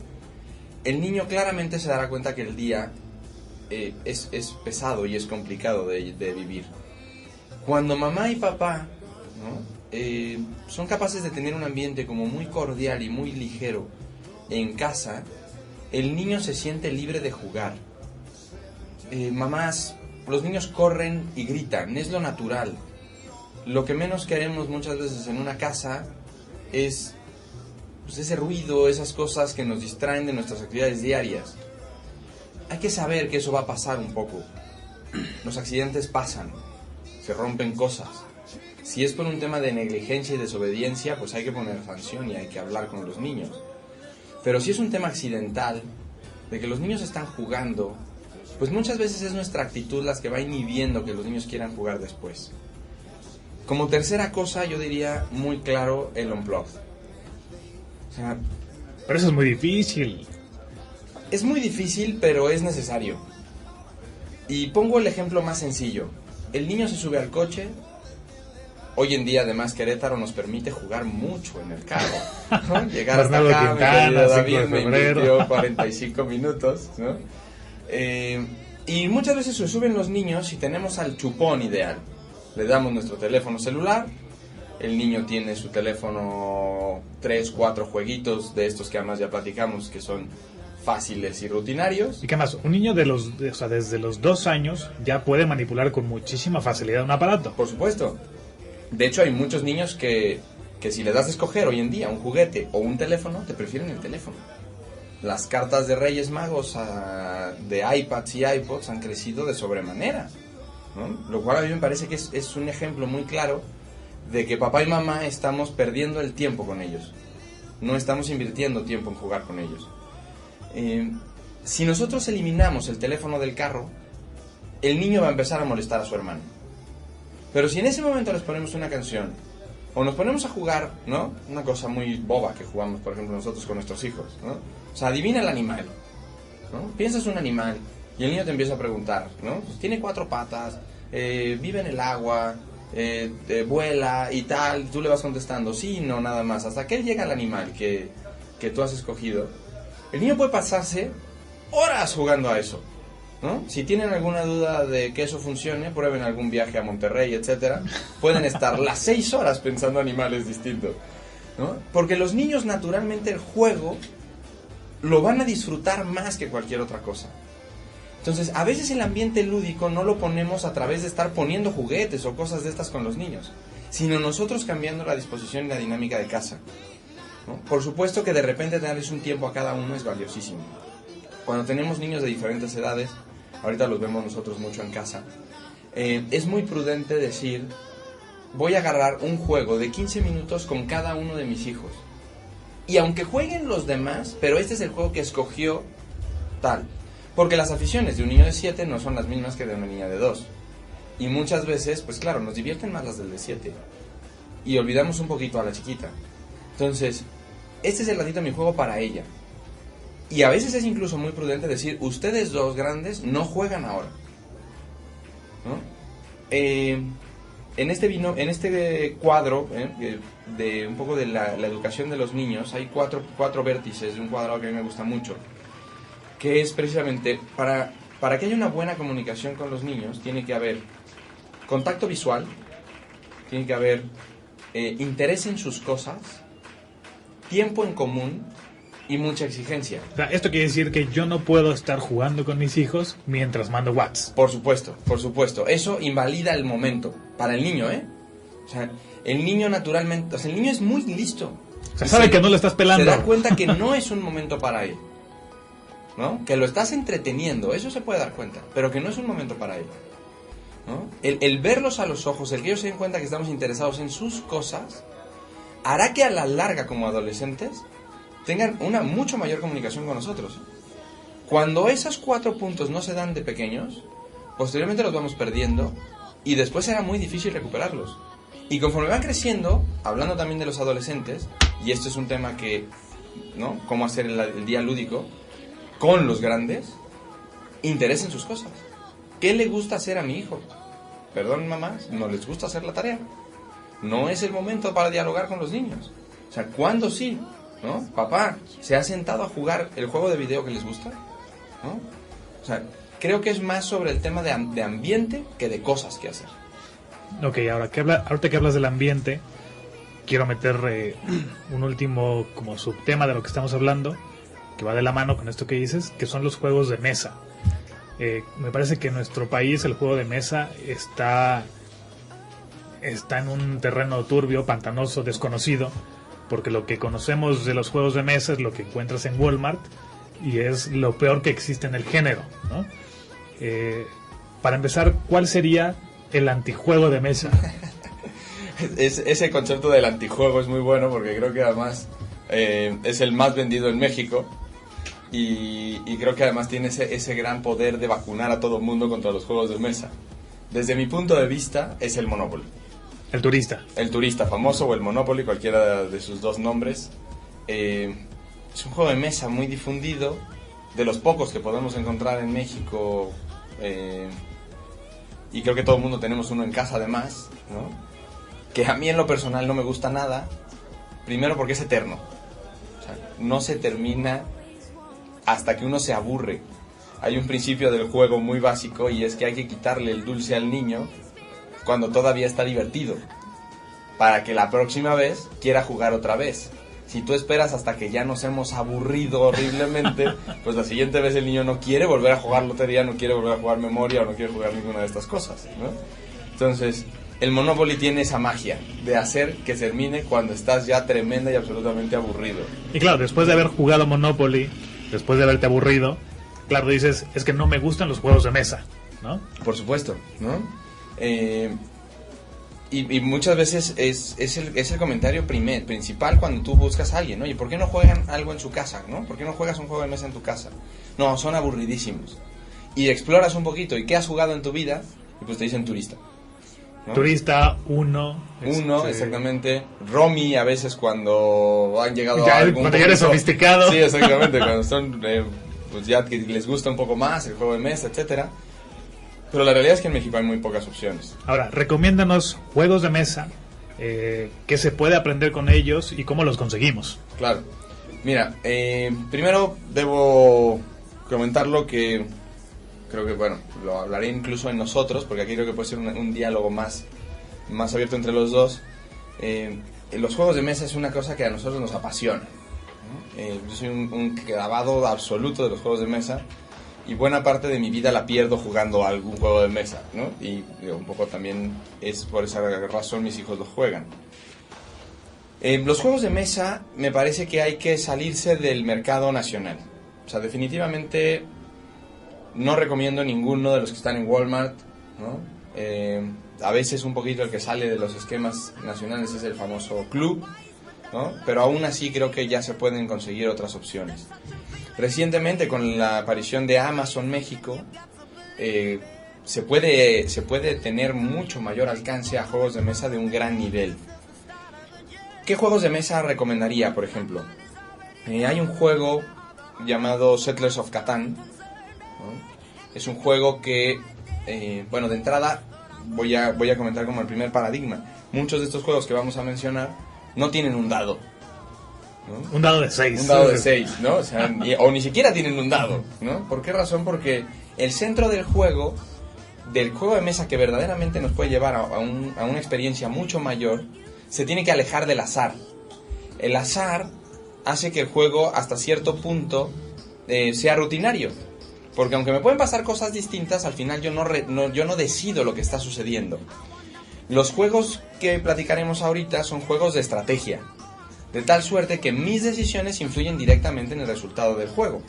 el niño claramente se dará cuenta que el día es pesado y es complicado de vivir. Cuando mamá y papá, ¿no?, son capaces de tener un ambiente como muy cordial y muy ligero en casa, el niño se siente libre de jugar. Mamás, los niños corren y gritan, es lo natural. Lo que menos queremos muchas veces en una casa es pues, ese ruido, esas cosas que nos distraen de nuestras actividades diarias. Hay que saber que eso va a pasar un poco. Los accidentes pasan, se rompen cosas. Si es por un tema de negligencia y desobediencia, pues hay que poner sanción y hay que hablar con los niños. Pero si es un tema accidental, de que los niños están jugando, pues muchas veces es nuestra actitud las que va inhibiendo que los niños quieran jugar después. Como tercera cosa, yo diría muy claro el unplugged. O sea, pero eso es muy difícil. Es muy difícil, pero es necesario. Y pongo el ejemplo más sencillo. El niño se sube al coche. Hoy en día, además, Querétaro nos permite jugar mucho en el carro, ¿no? Llegar hasta acá, Quintana, mi querido David, me 5 de febrero. invirtió 45 minutos, ¿no? Y muchas veces se suben los niños y tenemos al chupón ideal. Le damos nuestro teléfono celular, el niño tiene su teléfono 3, 4 jueguitos de estos que además ya platicamos, que son fáciles y rutinarios. Y que más, un niño desde los 2 años ya puede manipular con muchísima facilidad un aparato. Por supuesto. De hecho, hay muchos niños que si le das a escoger hoy en día un juguete o un teléfono, te prefieren el teléfono. Las cartas de Reyes Magos de iPads y iPods han crecido de sobremanera, ¿no? Lo cual a mí me parece que es un ejemplo muy claro de que papá y mamá estamos perdiendo el tiempo con ellos. No estamos invirtiendo tiempo en jugar con ellos. Si nosotros eliminamos el teléfono del carro, el niño va a empezar a molestar a su hermano. Pero si en ese momento les ponemos una canción, o nos ponemos a jugar, ¿no?, una cosa muy boba que jugamos, por ejemplo, nosotros con nuestros hijos, ¿no? O sea, adivina el animal, ¿no? Piensas un animal y el niño te empieza a preguntar, ¿no? Pues tiene 4 patas, vive en el agua, vuela y tal. Tú le vas contestando sí, no, nada más. Hasta que él llega al animal que tú has escogido. El niño puede pasarse horas jugando a eso, ¿no? Si tienen alguna duda de que eso funcione, prueben algún viaje a Monterrey, etcétera. Pueden estar las 6 horas pensando animales distintos, ¿no? Porque los niños naturalmente el juego lo van a disfrutar más que cualquier otra cosa. Entonces, a veces el ambiente lúdico no lo ponemos a través de estar poniendo juguetes o cosas de estas con los niños, sino nosotros cambiando la disposición y la dinámica de casa, ¿no? Por supuesto que de repente darles un tiempo a cada uno es valiosísimo. Cuando tenemos niños de diferentes edades, ahorita los vemos nosotros mucho en casa, es muy prudente decir, voy a agarrar un juego de 15 minutos con cada uno de mis hijos. Y aunque jueguen los demás, pero este es el juego que escogió tal. Porque las aficiones de un niño de 7 no son las mismas que de una niña de 2. Y muchas veces, pues claro, nos divierten más las del de 7. Y olvidamos un poquito a la chiquita. Entonces, este es el ratito de mi juego para ella. Y a veces es incluso muy prudente decir, ustedes dos grandes no juegan ahora, ¿no? En este cuadro de un poco de la educación de los niños, hay cuatro vértices de un cuadrado que a mí me gusta mucho, que es precisamente para que haya una buena comunicación con los niños, tiene que haber contacto visual, tiene que haber interés en sus cosas, tiempo en común y mucha exigencia. O sea, esto quiere decir que yo no puedo estar jugando con mis hijos mientras mando WhatsApp. Por supuesto, por supuesto. Eso invalida el momento para el niño, ¿eh? O sea, el niño naturalmente, o sea, el niño es muy listo. O sea, sabe que no lo estás pelando. Se da cuenta que no es un momento para él, ¿no? Que lo estás entreteniendo, eso se puede dar cuenta, pero que no es un momento para él, ¿no? El verlos a los ojos, el que ellos se den cuenta que estamos interesados en sus cosas, hará que a la larga como adolescentes tengan una mucho mayor comunicación con nosotros. Cuando esos 4 puntos no se dan de pequeños, posteriormente los vamos perdiendo y después será muy difícil recuperarlos. Y conforme van creciendo, hablando también de los adolescentes, y esto es un tema que, ¿no? Cómo hacer el día lúdico con los grandes, interesen sus cosas. ¿Qué le gusta hacer a mi hijo? Perdón, mamás, no les gusta hacer la tarea. No es el momento para dialogar con los niños. O sea, ¿cuándo sí? ¿No? Papá, ¿se ha sentado a jugar el juego de video que les gusta? ¿No? O sea, creo que es más sobre el tema de ambiente que de cosas que hacer. Ok, ahorita que hablas del ambiente, quiero meter un último como subtema de lo que estamos hablando, que va de la mano con esto que dices, que son los juegos de mesa. Me parece que en nuestro país el juego de mesa está en un terreno turbio, pantanoso, desconocido, porque lo que conocemos de los juegos de mesa es lo que encuentras en Walmart y es lo peor que existe en el género, ¿no? Para empezar, ¿cuál sería el antijuego de mesa? Ese concepto del antijuego es muy bueno porque creo que además es el más vendido en México y creo que además tiene ese gran poder de vacunar a todo el mundo contra los juegos de mesa. Desde mi punto de vista es el Monopoly. El turista. El turista famoso o el Monopoly, cualquiera de sus dos nombres. Es un juego de mesa muy difundido, de los pocos que podemos encontrar en México, y creo que todo el mundo tenemos uno en casa además, ¿no? Que a mí en lo personal no me gusta nada, primero porque es eterno. O sea, no se termina hasta que uno se aburre. Hay un principio del juego muy básico y es que hay que quitarle el dulce al niño cuando todavía está divertido, para que la próxima vez quiera jugar otra vez. Si tú esperas hasta que ya nos hemos aburrido horriblemente, pues la siguiente vez el niño no quiere volver a jugar lotería, no quiere volver a jugar memoria o no quiere jugar ninguna de estas cosas, ¿no? Entonces, el Monopoly tiene esa magia de hacer que termine cuando estás ya tremenda y absolutamente aburrido. Y claro, después de haber jugado Monopoly, después de haberte aburrido, claro, dices, es que no me gustan los juegos de mesa, ¿no? Por supuesto, ¿no? Y muchas veces es el comentario principal cuando tú buscas a alguien, ¿no? ¿Y por qué no juegan algo en su casa, no? ¿Por qué no juegas un juego de mesa en tu casa? No, son aburridísimos. Y exploras un poquito, ¿y qué has jugado en tu vida? Y pues te dicen turista, ¿no? Turista, Uno, exactamente. Romy, a veces cuando han llegado ya, a algún cuando ya eres sofisticado. Sí, exactamente, cuando son pues ya que les gusta un poco más el juego de mesa, etcétera. Pero la realidad es que en México hay muy pocas opciones. Ahora, recomiéndanos juegos de mesa, qué se puede aprender con ellos y cómo los conseguimos. Claro. Mira, primero debo comentar lo que creo que, bueno, lo hablaré incluso en nosotros, porque aquí creo que puede ser un diálogo más abierto entre los dos. Los juegos de mesa es una cosa que a nosotros nos apasiona, ¿no? Yo soy un clavado absoluto de los juegos de mesa. Y buena parte de mi vida la pierdo jugando a algún juego de mesa, ¿no? Y un poco también es por esa razón mis hijos los juegan. Los juegos de mesa me parece que hay que salirse del mercado nacional. O sea, definitivamente no recomiendo ninguno de los que están en Walmart, ¿no? A veces un poquito el que sale de los esquemas nacionales es el famoso club, ¿no? Pero aún así creo que ya se pueden conseguir otras opciones. Recientemente, con la aparición de Amazon México, se puede tener mucho mayor alcance a juegos de mesa de un gran nivel. ¿Qué juegos de mesa recomendaría, por ejemplo? Hay un juego llamado Settlers of Catan, ¿no? Es un juego que, bueno, de entrada voy a comentar como el primer paradigma. Muchos de estos juegos que vamos a mencionar no tienen un dado, ¿no? Un dado de 6. Un dado de 6, ¿no? O sea, o ni siquiera tienen un dado, ¿no? ¿Por qué razón? Porque el centro del juego de mesa que verdaderamente nos puede llevar a una experiencia mucho mayor, se tiene que alejar del azar. El azar hace que el juego hasta cierto punto sea rutinario. Porque aunque me pueden pasar cosas distintas, al final yo no decido lo que está sucediendo. Los juegos que platicaremos ahorita son juegos de estrategia, de tal suerte que mis decisiones influyen directamente en el resultado del juego.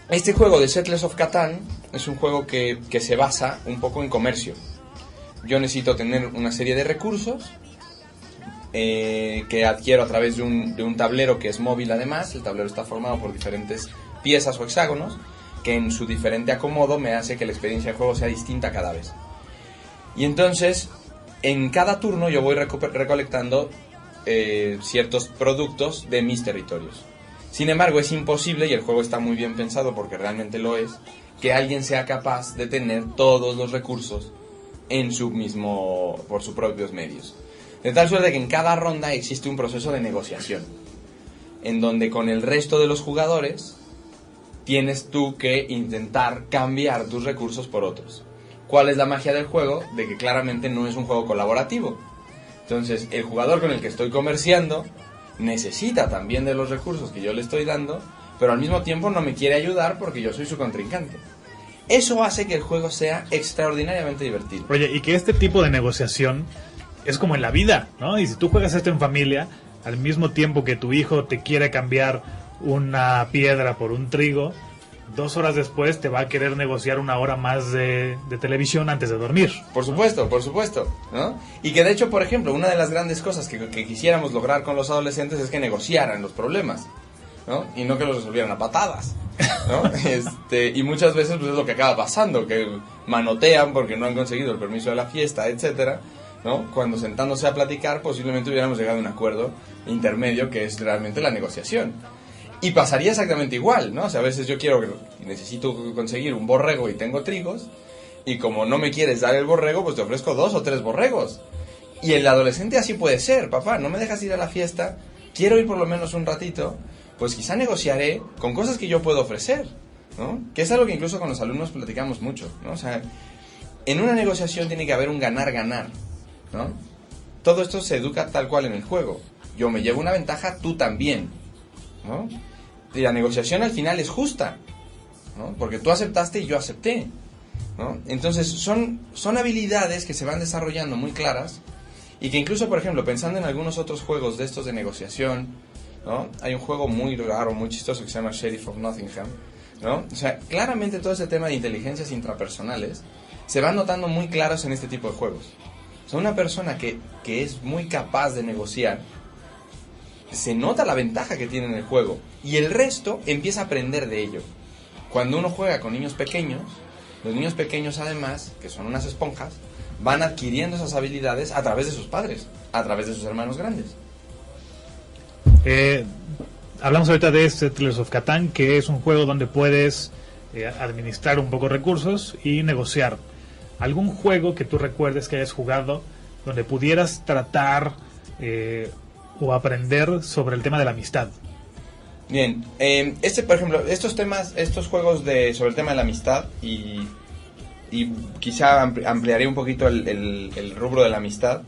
Este juego de Settlers of Catan es un juego que se basa un poco en comercio. Yo necesito tener una serie de recursos que adquiero a través de un tablero que es móvil además. El tablero está formado por diferentes piezas o hexágonos que en su diferente acomodo me hace que la experiencia de juego sea distinta cada vez. Y entonces en cada turno yo voy recolectando ciertos productos de mis territorios. Sin embargo, es imposible, y el juego está muy bien pensado porque realmente lo es, que alguien sea capaz de tener todos los recursos por sus propios medios. De tal suerte que en cada ronda existe un proceso de negociación, en donde con el resto de los jugadores tienes tú que intentar cambiar tus recursos por otros. ¿Cuál es la magia del juego? De que claramente no es un juego colaborativo. Entonces, el jugador con el que estoy comerciando necesita también de los recursos que yo le estoy dando, pero al mismo tiempo no me quiere ayudar porque yo soy su contrincante. Eso hace que el juego sea extraordinariamente divertido. Oye, y que este tipo de negociación es como en la vida, ¿no? Y si tú juegas esto en familia, al mismo tiempo que tu hijo te quiere cambiar una piedra por un trigo, 2 horas después te va a querer negociar 1 hora más de televisión antes de dormir. Por supuesto, ¿no? Y que de hecho, por ejemplo, una de las grandes cosas que quisiéramos lograr con los adolescentes es que negociaran los problemas, ¿no? Y no que los resolvieran a patadas, ¿no? Y muchas veces pues, es lo que acaba pasando, que manotean porque no han conseguido el permiso de la fiesta, etcétera, ¿no? Cuando sentándose a platicar posiblemente hubiéramos llegado a un acuerdo intermedio que es realmente la negociación. Y pasaría exactamente igual, ¿no? O sea, a veces yo necesito conseguir un borrego y tengo trigos, y como no me quieres dar el borrego, pues te ofrezco 2 o 3 borregos. Y el adolescente así puede ser: papá, no me dejas ir a la fiesta, quiero ir por lo menos un ratito, pues quizá negociaré con cosas que yo puedo ofrecer, ¿no? Que es algo que incluso con los alumnos platicamos mucho, ¿no? O sea, en una negociación tiene que haber un ganar-ganar, ¿no? Todo esto se educa tal cual en el juego. Yo me llevo una ventaja, tú también, ¿no? Y la negociación al final es justa, ¿no? Porque tú aceptaste y yo acepté, ¿no? Entonces son habilidades que se van desarrollando muy claras, y que incluso, por ejemplo, pensando en algunos otros juegos de estos de negociación, ¿no? Hay un juego muy raro, muy chistoso que se llama Sheriff of Nottingham, ¿no? O sea, claramente todo ese tema de inteligencias intrapersonales se van notando muy claros en este tipo de juegos. O sea, una persona que es muy capaz de negociar, se nota la ventaja que tiene en el juego, y el resto empieza a aprender de ello. Cuando uno juega con niños pequeños, los niños pequeños además, que son unas esponjas, van adquiriendo esas habilidades a través de sus padres, a través de sus hermanos grandes. Hablamos ahorita de Settlers of Catan, que es un juego donde puedes administrar un poco recursos y negociar. ¿Algún juego que tú recuerdes que hayas jugado donde pudieras tratar o aprender sobre el tema de la amistad? Bien, por ejemplo, estos juegos sobre el tema de la amistad, y quizá ampliaré un poquito el rubro de la amistad.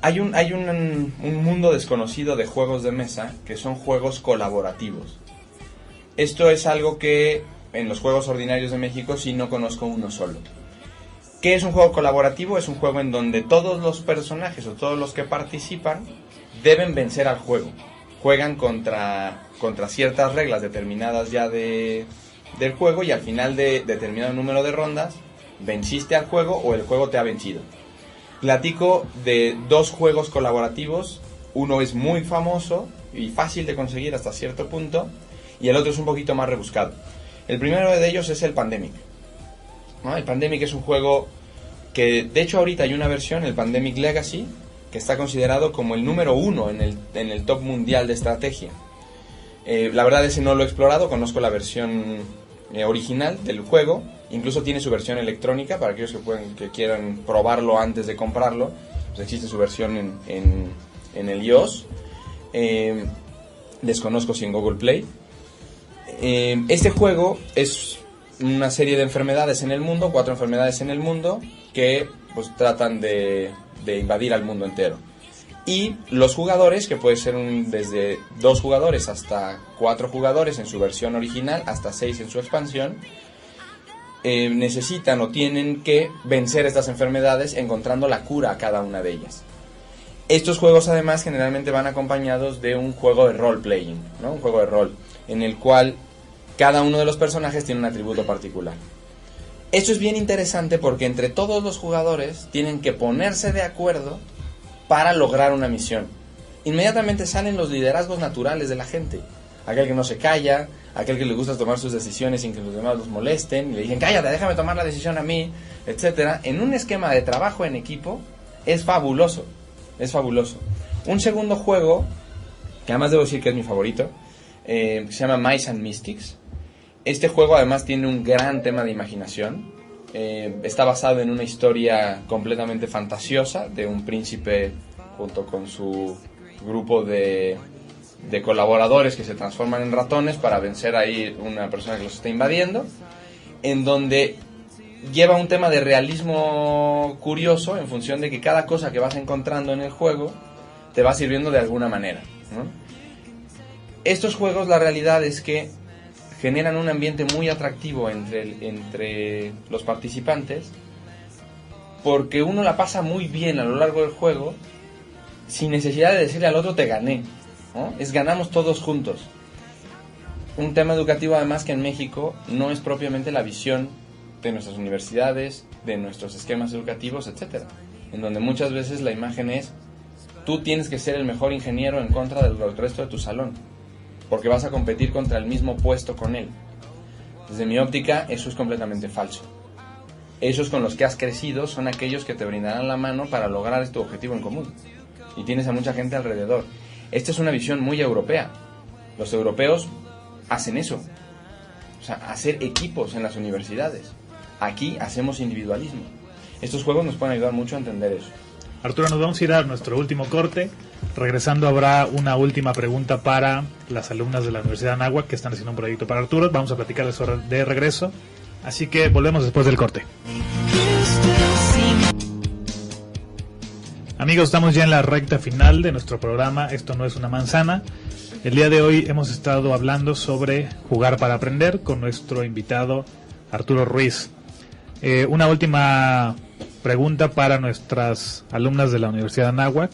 Hay un mundo desconocido de juegos de mesa que son juegos colaborativos. Esto es algo que en los juegos ordinarios de México sí no conozco uno solo. ¿Qué es un juego colaborativo? Es un juego en donde todos los personajes o todos los que participan deben vencer al juego. Juegan contra ciertas reglas determinadas ya del juego, y al final de determinado número de rondas venciste al juego o el juego te ha vencido. Platico de 2 juegos colaborativos. Uno es muy famoso y fácil de conseguir hasta cierto punto, y el otro es un poquito más rebuscado. El primero de ellos es el Pandemic, ¿no? El Pandemic es un juego que, de hecho, ahorita hay una versión, el Pandemic Legacy, que está considerado como el número 1 en el top mundial de estrategia. La verdad ese no lo he explorado, conozco la versión original del juego, incluso tiene su versión electrónica para aquellos que quieran probarlo antes de comprarlo. Pues existe su versión en el iOS, desconozco si en Google Play. Este juego es una serie de enfermedades en el mundo, 4 enfermedades en el mundo, que pues tratan de invadir al mundo entero. Y los jugadores, que puede ser desde 2 jugadores hasta 4 jugadores en su versión original, hasta 6 en su expansión, necesitan o tienen que vencer estas enfermedades encontrando la cura a cada una de ellas. Estos juegos además generalmente van acompañados de un juego de role-playing, ¿no? Un juego de rol en el cual cada uno de los personajes tiene un atributo particular. Esto es bien interesante porque entre todos los jugadores tienen que ponerse de acuerdo para lograr una misión. Inmediatamente salen los liderazgos naturales de la gente. aquel que no se calla, aquel que le gusta tomar sus decisiones sin que los demás los molesten, y le dicen, cállate, déjame tomar la decisión a mí, etcétera. En un esquema de trabajo en equipo es fabuloso, es fabuloso. Un segundo juego, que además debo decir que es mi favorito, se llama Mice and Mystics. Este juego además tiene un gran tema de imaginación. Está basado en una historia completamente fantasiosa de un príncipe junto con su grupo de colaboradores que se transforman en ratones para vencer ahí una persona que los está invadiendo, en donde lleva un tema de realismo curioso en función de que cada cosa que vas encontrando en el juego te va sirviendo de alguna manera, ¿no? Estos juegos, la realidad es que generan un ambiente muy atractivo entre los participantes, porque uno la pasa muy bien a lo largo del juego sin necesidad de decirle al otro te gané, ¿no? Es ganamos todos juntos. Un tema educativo además que en México no es propiamente la visión de nuestras universidades, de nuestros esquemas educativos, etcétera, en donde muchas veces la imagen es tú tienes que ser el mejor ingeniero en contra del resto de tu salón, porque vas a competir contra el mismo puesto con él. Desde mi óptica, eso es completamente falso. Esos con los que has crecido son aquellos que te brindarán la mano para lograr tu objetivo en común. Y tienes a mucha gente alrededor. Esta es una visión muy europea. Los europeos hacen eso. O sea, hacer equipos en las universidades. Aquí hacemos individualismo. Estos juegos nos pueden ayudar mucho a entender eso. Arturo, nos vamos a ir a nuestro último corte. Regresando habrá una última pregunta para las alumnas de la Universidad de Anáhuac que están haciendo un proyecto para Arturo. Vamos a platicar de eso de regreso. Así que volvemos después del corte. Amigos, estamos ya en la recta final de nuestro programa Esto no es una manzana. El día de hoy hemos estado hablando sobre jugar para aprender con nuestro invitado Arturo Ruiz. Una última pregunta para nuestras alumnas de la Universidad de Anáhuac.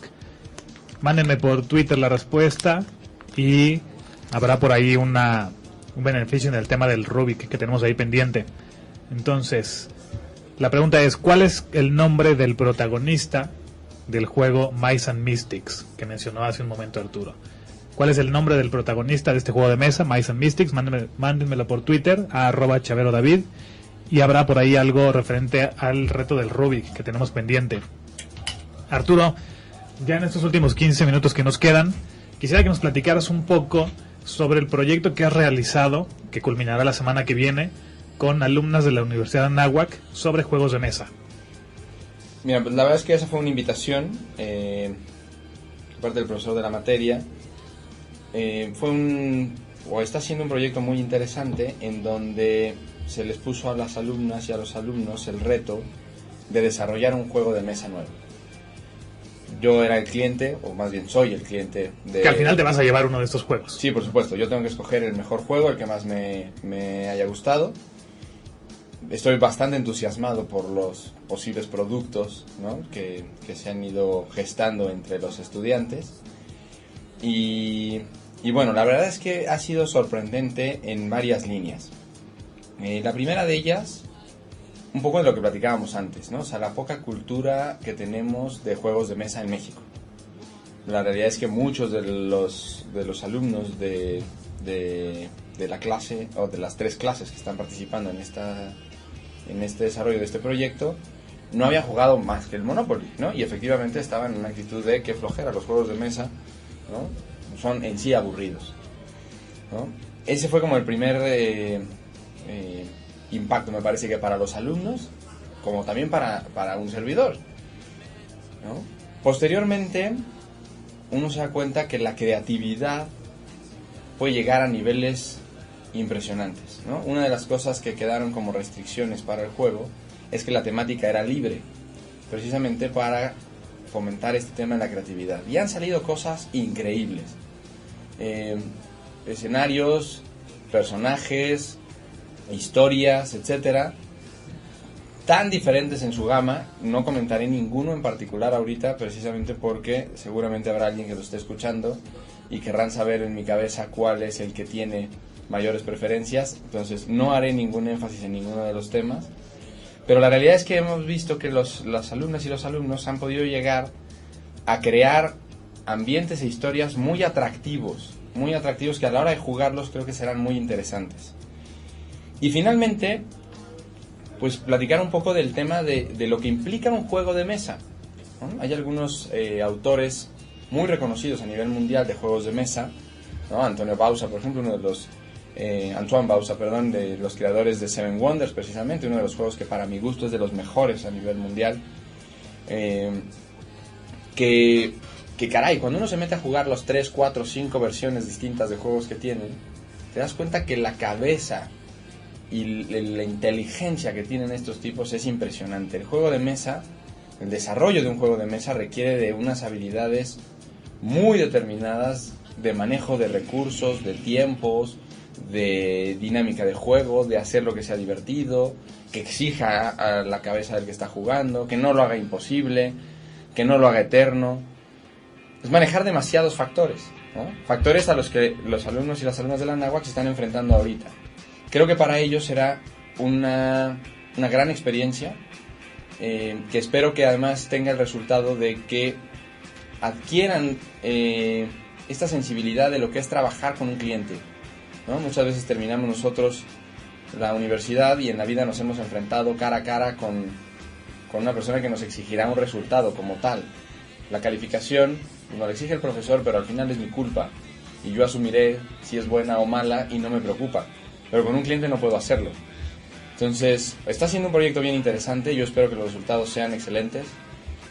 Mándenme por Twitter la respuesta y habrá por ahí un beneficio en el tema del Rubik que tenemos ahí pendiente. Entonces, la pregunta es, ¿cuál es el nombre del protagonista del juego Mice and Mystics que mencionó hace un momento Arturo? ¿Cuál es el nombre del protagonista de este juego de mesa, Mice and Mystics? Mándenmelo por Twitter a @chaverodavid y habrá por ahí algo referente al reto del Rubik que tenemos pendiente. Arturo, ya en estos últimos 15 minutos que nos quedan, quisiera que nos platicaras un poco sobre el proyecto que has realizado, que culminará la semana que viene, con alumnas de la Universidad de Anáhuac sobre juegos de mesa. Mira, pues la verdad es que esa fue una invitación, parte del profesor de la materia. Está siendo un proyecto muy interesante en donde se les puso a las alumnas y a los alumnos el reto de desarrollar un juego de mesa nuevo. Yo era el cliente, o más bien soy el cliente de... Que al final te vas a llevar uno de estos juegos. Sí, por supuesto. Yo tengo que escoger el mejor juego, el que más me haya gustado. Estoy bastante entusiasmado por los posibles productos, ¿no?, que se han ido gestando entre los estudiantes. Y bueno, la verdad es que ha sido sorprendente en varias líneas. La primera de ellas, un poco de lo que platicábamos antes, ¿no? O sea, la poca cultura que tenemos de juegos de mesa en México. La realidad es que muchos de los alumnos de la clase, o de las 3 clases que están participando en este desarrollo de este proyecto, no habían jugado más que el Monopoly, ¿no? Y efectivamente estaban en una actitud de qué flojera, los juegos de mesa, ¿no?, son en sí aburridos, ¿no? Ese fue como el primer impacto, me parece, que para los alumnos, como también para un servidor, ¿no? Posteriormente, uno se da cuenta que la creatividad puede llegar a niveles impresionantes, ¿no? Una de las cosas que quedaron como restricciones para el juego es que la temática era libre, precisamente para fomentar este tema de la creatividad. Y han salido cosas increíbles. Escenarios, personajes, historias, etcétera, tan diferentes en su gama. No comentaré ninguno en particular ahorita, precisamente porque seguramente habrá alguien que lo esté escuchando y querrán saber en mi cabeza cuál es el que tiene mayores preferencias. Entonces no haré ningún énfasis en ninguno de los temas, pero la realidad es que hemos visto que las alumnas y los alumnos han podido llegar a crear ambientes e historias muy atractivos muy atractivos que a la hora de jugarlos creo que serán muy interesantes. Y finalmente, pues platicar un poco del tema de lo que implica un juego de mesa, ¿no? Hay algunos autores muy reconocidos a nivel mundial de juegos de mesa, ¿no? Antonio Bauza, por ejemplo, Antoine Bauza, perdón, de los creadores de Seven Wonders, precisamente, uno de los juegos que para mi gusto es de los mejores a nivel mundial. Que caray, cuando uno se mete a jugar los 3, 4, 5 versiones distintas de juegos que tienen, te das cuenta que la cabeza y la inteligencia que tienen estos tipos es impresionante. El juego de mesa, el desarrollo de un juego de mesa requiere de unas habilidades muy determinadas de manejo de recursos, de tiempos, de dinámica de juego, de hacer lo que sea divertido, que exija a la cabeza del que está jugando, que no lo haga imposible, que no lo haga eterno. Es manejar demasiados factores, ¿no? Factores a los que los alumnos y las alumnas de la Anáhuac se están enfrentando ahorita. Creo que para ellos será una gran experiencia, que espero que además tenga el resultado de que adquieran esta sensibilidad de lo que es trabajar con un cliente, ¿no? Muchas veces terminamos nosotros la universidad y en la vida nos hemos enfrentado cara a cara con una persona que nos exigirá un resultado como tal. La calificación nos la exige el profesor, pero al final es mi culpa y yo asumiré si es buena o mala y no me preocupa. Pero con un cliente no puedo hacerlo. Entonces, está siendo un proyecto bien interesante. Yo espero que los resultados sean excelentes,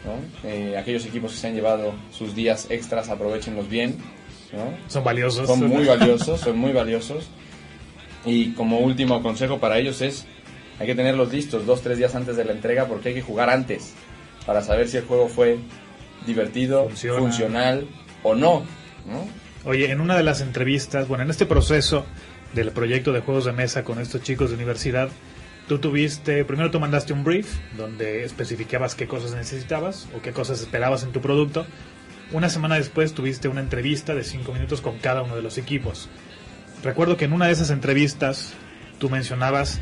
¿no? Aquellos equipos que se han llevado sus días extras, aprovechenlos bien, ¿no? Son valiosos. Son muy valiosos, son muy valiosos. Y como último consejo para ellos es, hay que tenerlos listos 2-3 días antes de la entrega, porque hay que jugar antes para saber si el juego fue divertido, funcional o no, ¿no? Oye, en una de las entrevistas, bueno, en este proceso del proyecto de juegos de mesa con estos chicos de universidad, primero tú mandaste un brief donde especificabas qué cosas necesitabas o qué cosas esperabas en tu producto. Una semana después tuviste una entrevista de 5 minutos con cada uno de los equipos. Recuerdo que en una de esas entrevistas tú mencionabas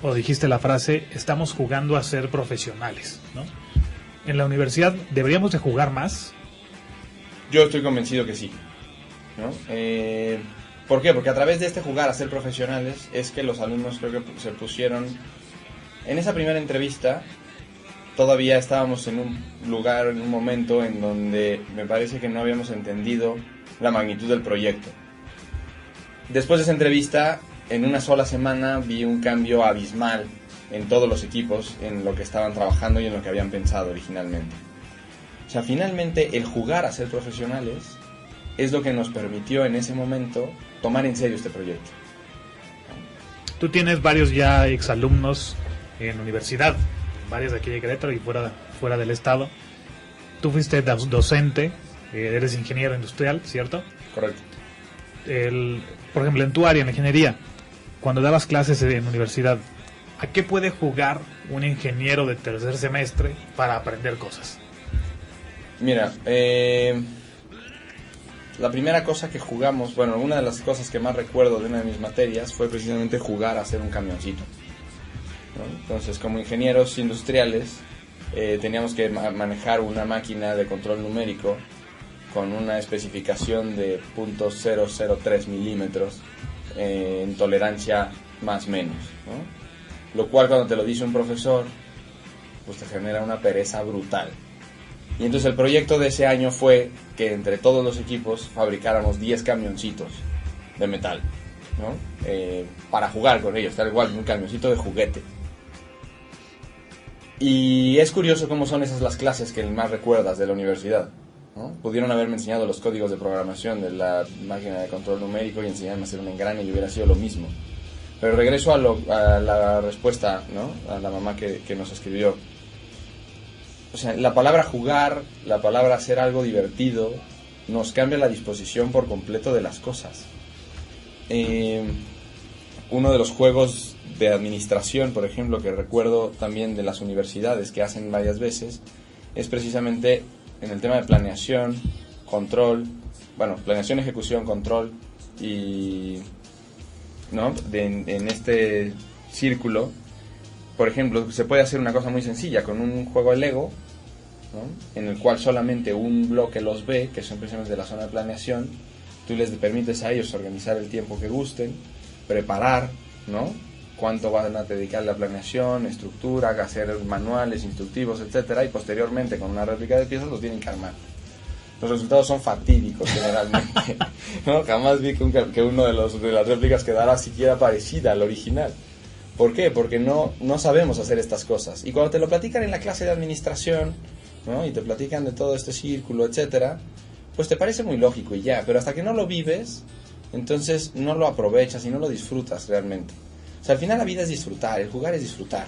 o dijiste la frase, estamos jugando a ser profesionales, ¿no? En la universidad, ¿deberíamos de jugar más? Yo estoy convencido que sí, ¿no? ¿Por qué? Porque a través de este jugar a ser profesionales es que los alumnos creo que se pusieron... En esa primera entrevista todavía estábamos en un lugar, en un momento en donde me parece que no habíamos entendido la magnitud del proyecto. Después de esa entrevista, en una sola semana vi un cambio abismal en todos los equipos, en lo que estaban trabajando y en lo que habían pensado originalmente. O sea, finalmente el jugar a ser profesionales es lo que nos permitió en ese momento tomar en serio este proyecto. Tú tienes varios ya exalumnos en universidad, varios de aquí de Querétaro y fuera del estado. Tú fuiste docente, eres ingeniero industrial, ¿cierto? Correcto. Por ejemplo, en tu área, en la ingeniería, cuando dabas clases en universidad, ¿a qué puede jugar un ingeniero de tercer semestre para aprender cosas? Mira, la primera cosa que jugamos, bueno, una de las cosas que más recuerdo de una de mis materias fue precisamente jugar a hacer un camioncito, ¿no? Entonces, como ingenieros industriales, teníamos que manejar una máquina de control numérico con una especificación de .003 milímetros en tolerancia más menos, ¿no? Lo cual cuando te lo dice un profesor, pues te genera una pereza brutal. Y entonces el proyecto de ese año fue que entre todos los equipos fabricáramos 10 camioncitos de metal, ¿no? Para jugar con ellos, tal igual, un camioncito de juguete. Y es curioso cómo son esas las clases que más recuerdas de la universidad, ¿no? Pudieron haberme enseñado los códigos de programación de la máquina de control numérico y enseñarme a hacer un engrane y hubiera sido lo mismo. Pero regreso a la respuesta, ¿no? A la mamá que nos escribió. O sea, la palabra jugar, la palabra hacer algo divertido, nos cambia la disposición por completo de las cosas. Uno de los juegos de administración, por ejemplo, que recuerdo también de las universidades que hacen varias veces, es precisamente en el tema de planeación, control, bueno, planeación, ejecución, control y... ¿no? En este círculo, por ejemplo, se puede hacer una cosa muy sencilla con un juego de Lego, ¿no? En el cual solamente un bloque los ve, que son precisamente de la zona de planeación. tú les permites a ellos organizar el tiempo que gusten, preparar, ¿no? Cuánto van a dedicar la planeación, estructura, hacer manuales, instructivos, etcétera, y posteriormente con una réplica de piezas lo tienen que armar. Los resultados son fatídicos generalmente, ¿no? Jamás vi que uno de las réplicas quedara siquiera parecida al original. ¿Por qué? Porque no sabemos hacer estas cosas. Y cuando te lo platican en la clase de administración, ¿no? Y te platican de todo este círculo, etcétera, pues te parece muy lógico y ya, pero hasta que no lo vives, entonces no lo aprovechas y no lo disfrutas realmente. O sea, al final la vida es disfrutar, el jugar es disfrutar.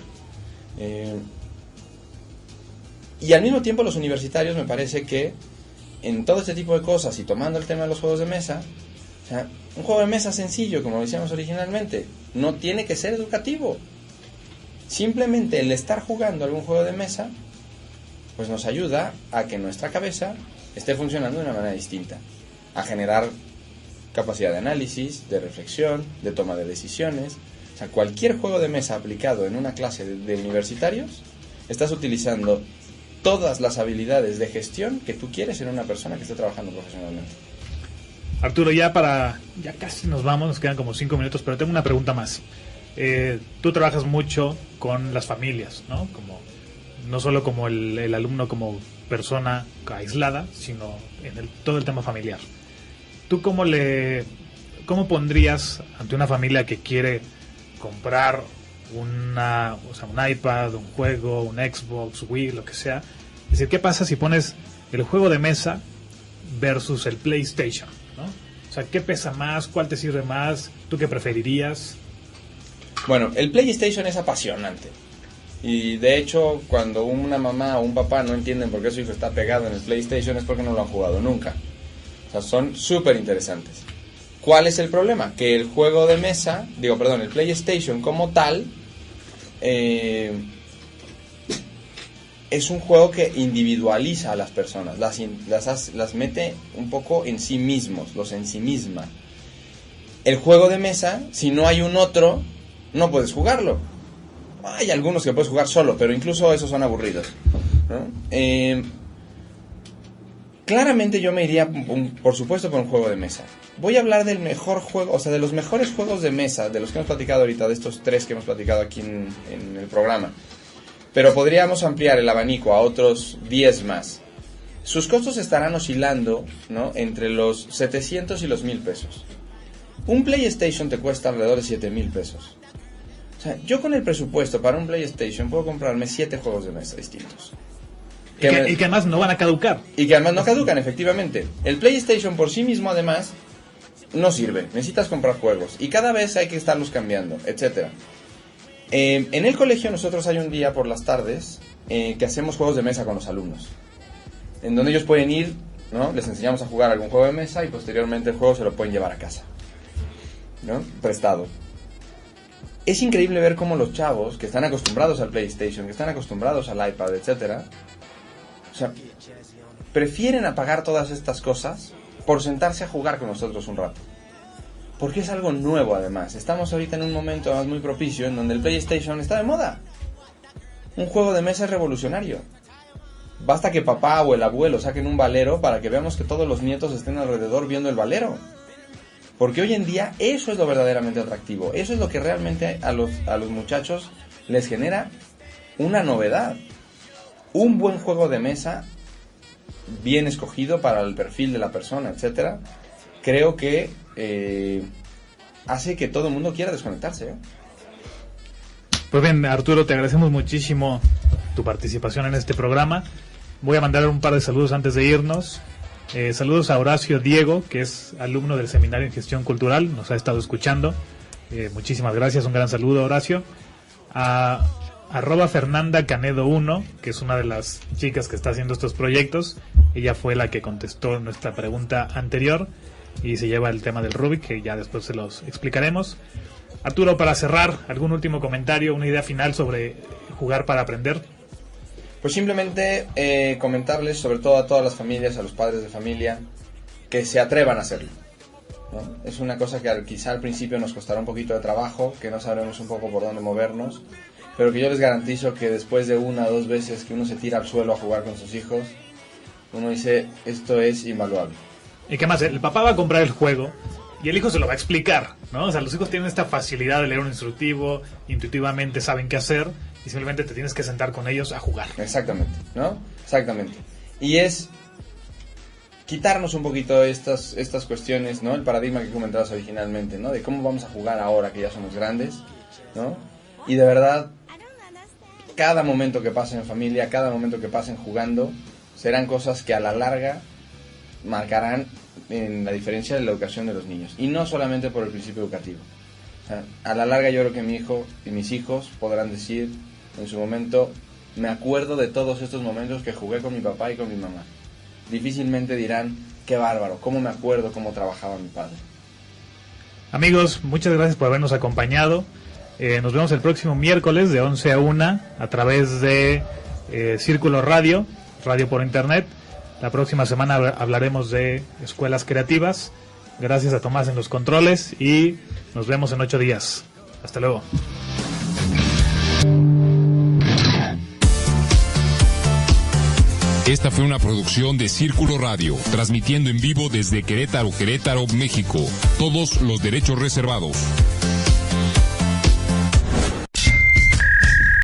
Y al mismo tiempo los universitarios me parece que en todo este tipo de cosas, y tomando el tema de los juegos de mesa, o sea, un juego de mesa sencillo, como decíamos originalmente, no tiene que ser educativo. Simplemente el estar jugando algún juego de mesa, pues nos ayuda a que nuestra cabeza esté funcionando de una manera distinta, a generar capacidad de análisis, de reflexión, de toma de decisiones. O sea, cualquier juego de mesa aplicado en una clase de universitarios, estás utilizando todas las habilidades de gestión que tú quieres en una persona que esté trabajando profesionalmente. Arturo, ya casi nos vamos, nos quedan como 5 minutos, pero tengo una pregunta más. Tú trabajas mucho con las familias, ¿no? No solo como el alumno como persona aislada, sino en todo el tema familiar. ¿Tú cómo pondrías ante una familia que quiere comprar un iPad, un juego, un Xbox, Wii, lo que sea? Es decir, ¿qué pasa si pones el juego de mesa versus el PlayStation, ¿no? O sea, ¿qué pesa más? ¿Cuál te sirve más? ¿Tú qué preferirías? Bueno, el PlayStation es apasionante. Y de hecho, cuando una mamá o un papá no entienden por qué su hijo está pegado en el PlayStation, es porque no lo han jugado nunca. O sea, son súper interesantes. ¿Cuál es el problema? Que el juego de mesa, el PlayStation como tal, es un juego que individualiza a las personas, las mete un poco en sí mismos, los ensimisma. El juego de mesa, si no hay un otro, no puedes jugarlo. Hay algunos que puedes jugar solo, pero incluso esos son aburridos, ¿no? Claramente yo me iría, por supuesto, por un juego de mesa. Voy a hablar del mejor juego, o sea, de los mejores juegos de mesa, de los que hemos platicado ahorita, de estos 3 que hemos platicado aquí en el programa. Pero podríamos ampliar el abanico a otros 10 más. Sus costos estarán oscilando, ¿no?, entre los 700 y los 1,000 pesos. Un PlayStation te cuesta alrededor de 7,000 pesos. O sea, yo con el presupuesto para un PlayStation puedo comprarme 7 juegos de mesa distintos. Y que además no van a caducar. Y que además no caducan, efectivamente. El PlayStation por sí mismo, además, no sirve. Necesitas comprar juegos. Y cada vez hay que estarlos cambiando, etcétera. En el colegio nosotros hay un día por las tardes que hacemos juegos de mesa con los alumnos. En donde ellos pueden ir, ¿no? Les enseñamos a jugar algún juego de mesa y posteriormente el juego se lo pueden llevar a casa, ¿no? Prestado. Es increíble ver cómo los chavos que están acostumbrados al PlayStation, que están acostumbrados al iPad, etcétera, o sea, prefieren apagar todas estas cosas por sentarse a jugar con nosotros un rato. Porque es algo nuevo además. Estamos ahorita en un momento además muy propicio en donde el PlayStation está de moda. Un juego de mesa es revolucionario. Basta que papá o el abuelo saquen un valero para que veamos que todos los nietos estén alrededor viendo el valero. Porque hoy en día eso es lo verdaderamente atractivo. Eso es lo que realmente a los muchachos les genera una novedad. Un buen juego de mesa, bien escogido para el perfil de la persona, etcétera, creo que hace que todo el mundo quiera desconectarse, ¿eh? Pues bien, Arturo, te agradecemos muchísimo tu participación en este programa. Voy a mandar un par de saludos antes de irnos. Saludos a Horacio Diego, que es alumno del Seminario en Gestión Cultural, nos ha estado escuchando. Muchísimas gracias, un gran saludo, Horacio. A @Fernanda Canedo 1, que es una de las chicas que está haciendo estos proyectos. Ella fue la que contestó nuestra pregunta anterior y se lleva el tema del Rubik, que ya después se los explicaremos. Arturo, para cerrar, ¿algún último comentario, una idea final sobre jugar para aprender? Pues simplemente comentarles, sobre todo a todas las familias, a los padres de familia, que se atrevan a hacerlo, ¿no? Es una cosa que quizá al principio nos costará un poquito de trabajo, que no sabremos un poco por dónde movernos, pero que yo les garantizo que después de 1 o 2 veces que uno se tira al suelo a jugar con sus hijos, uno dice, esto es invaluable. Y que más, el papá va a comprar el juego y el hijo se lo va a explicar, ¿no? O sea, los hijos tienen esta facilidad de leer un instructivo, intuitivamente saben qué hacer y simplemente te tienes que sentar con ellos a jugar. Exactamente, ¿no? Exactamente. Y es quitarnos un poquito estas cuestiones, ¿no? El paradigma que comentabas originalmente, ¿no? De cómo vamos a jugar ahora que ya somos grandes, ¿no? Y de verdad, cada momento que pasen en familia, cada momento que pasen jugando, serán cosas que a la larga marcarán en la diferencia de la educación de los niños. Y no solamente por el principio educativo. O sea, a la larga yo creo que mi hijo y mis hijos podrán decir en su momento, me acuerdo de todos estos momentos que jugué con mi papá y con mi mamá. Difícilmente dirán, qué bárbaro, cómo me acuerdo cómo trabajaba mi padre. Amigos, muchas gracias por habernos acompañado. Nos vemos el próximo miércoles de 11 a 1 a través de Círculo Radio, radio por internet. La próxima semana hablaremos de escuelas creativas. Gracias a Tomás en los controles y nos vemos en 8 días. Hasta luego. Esta fue una producción de Círculo Radio, transmitiendo en vivo desde Querétaro, México. Todos los derechos reservados.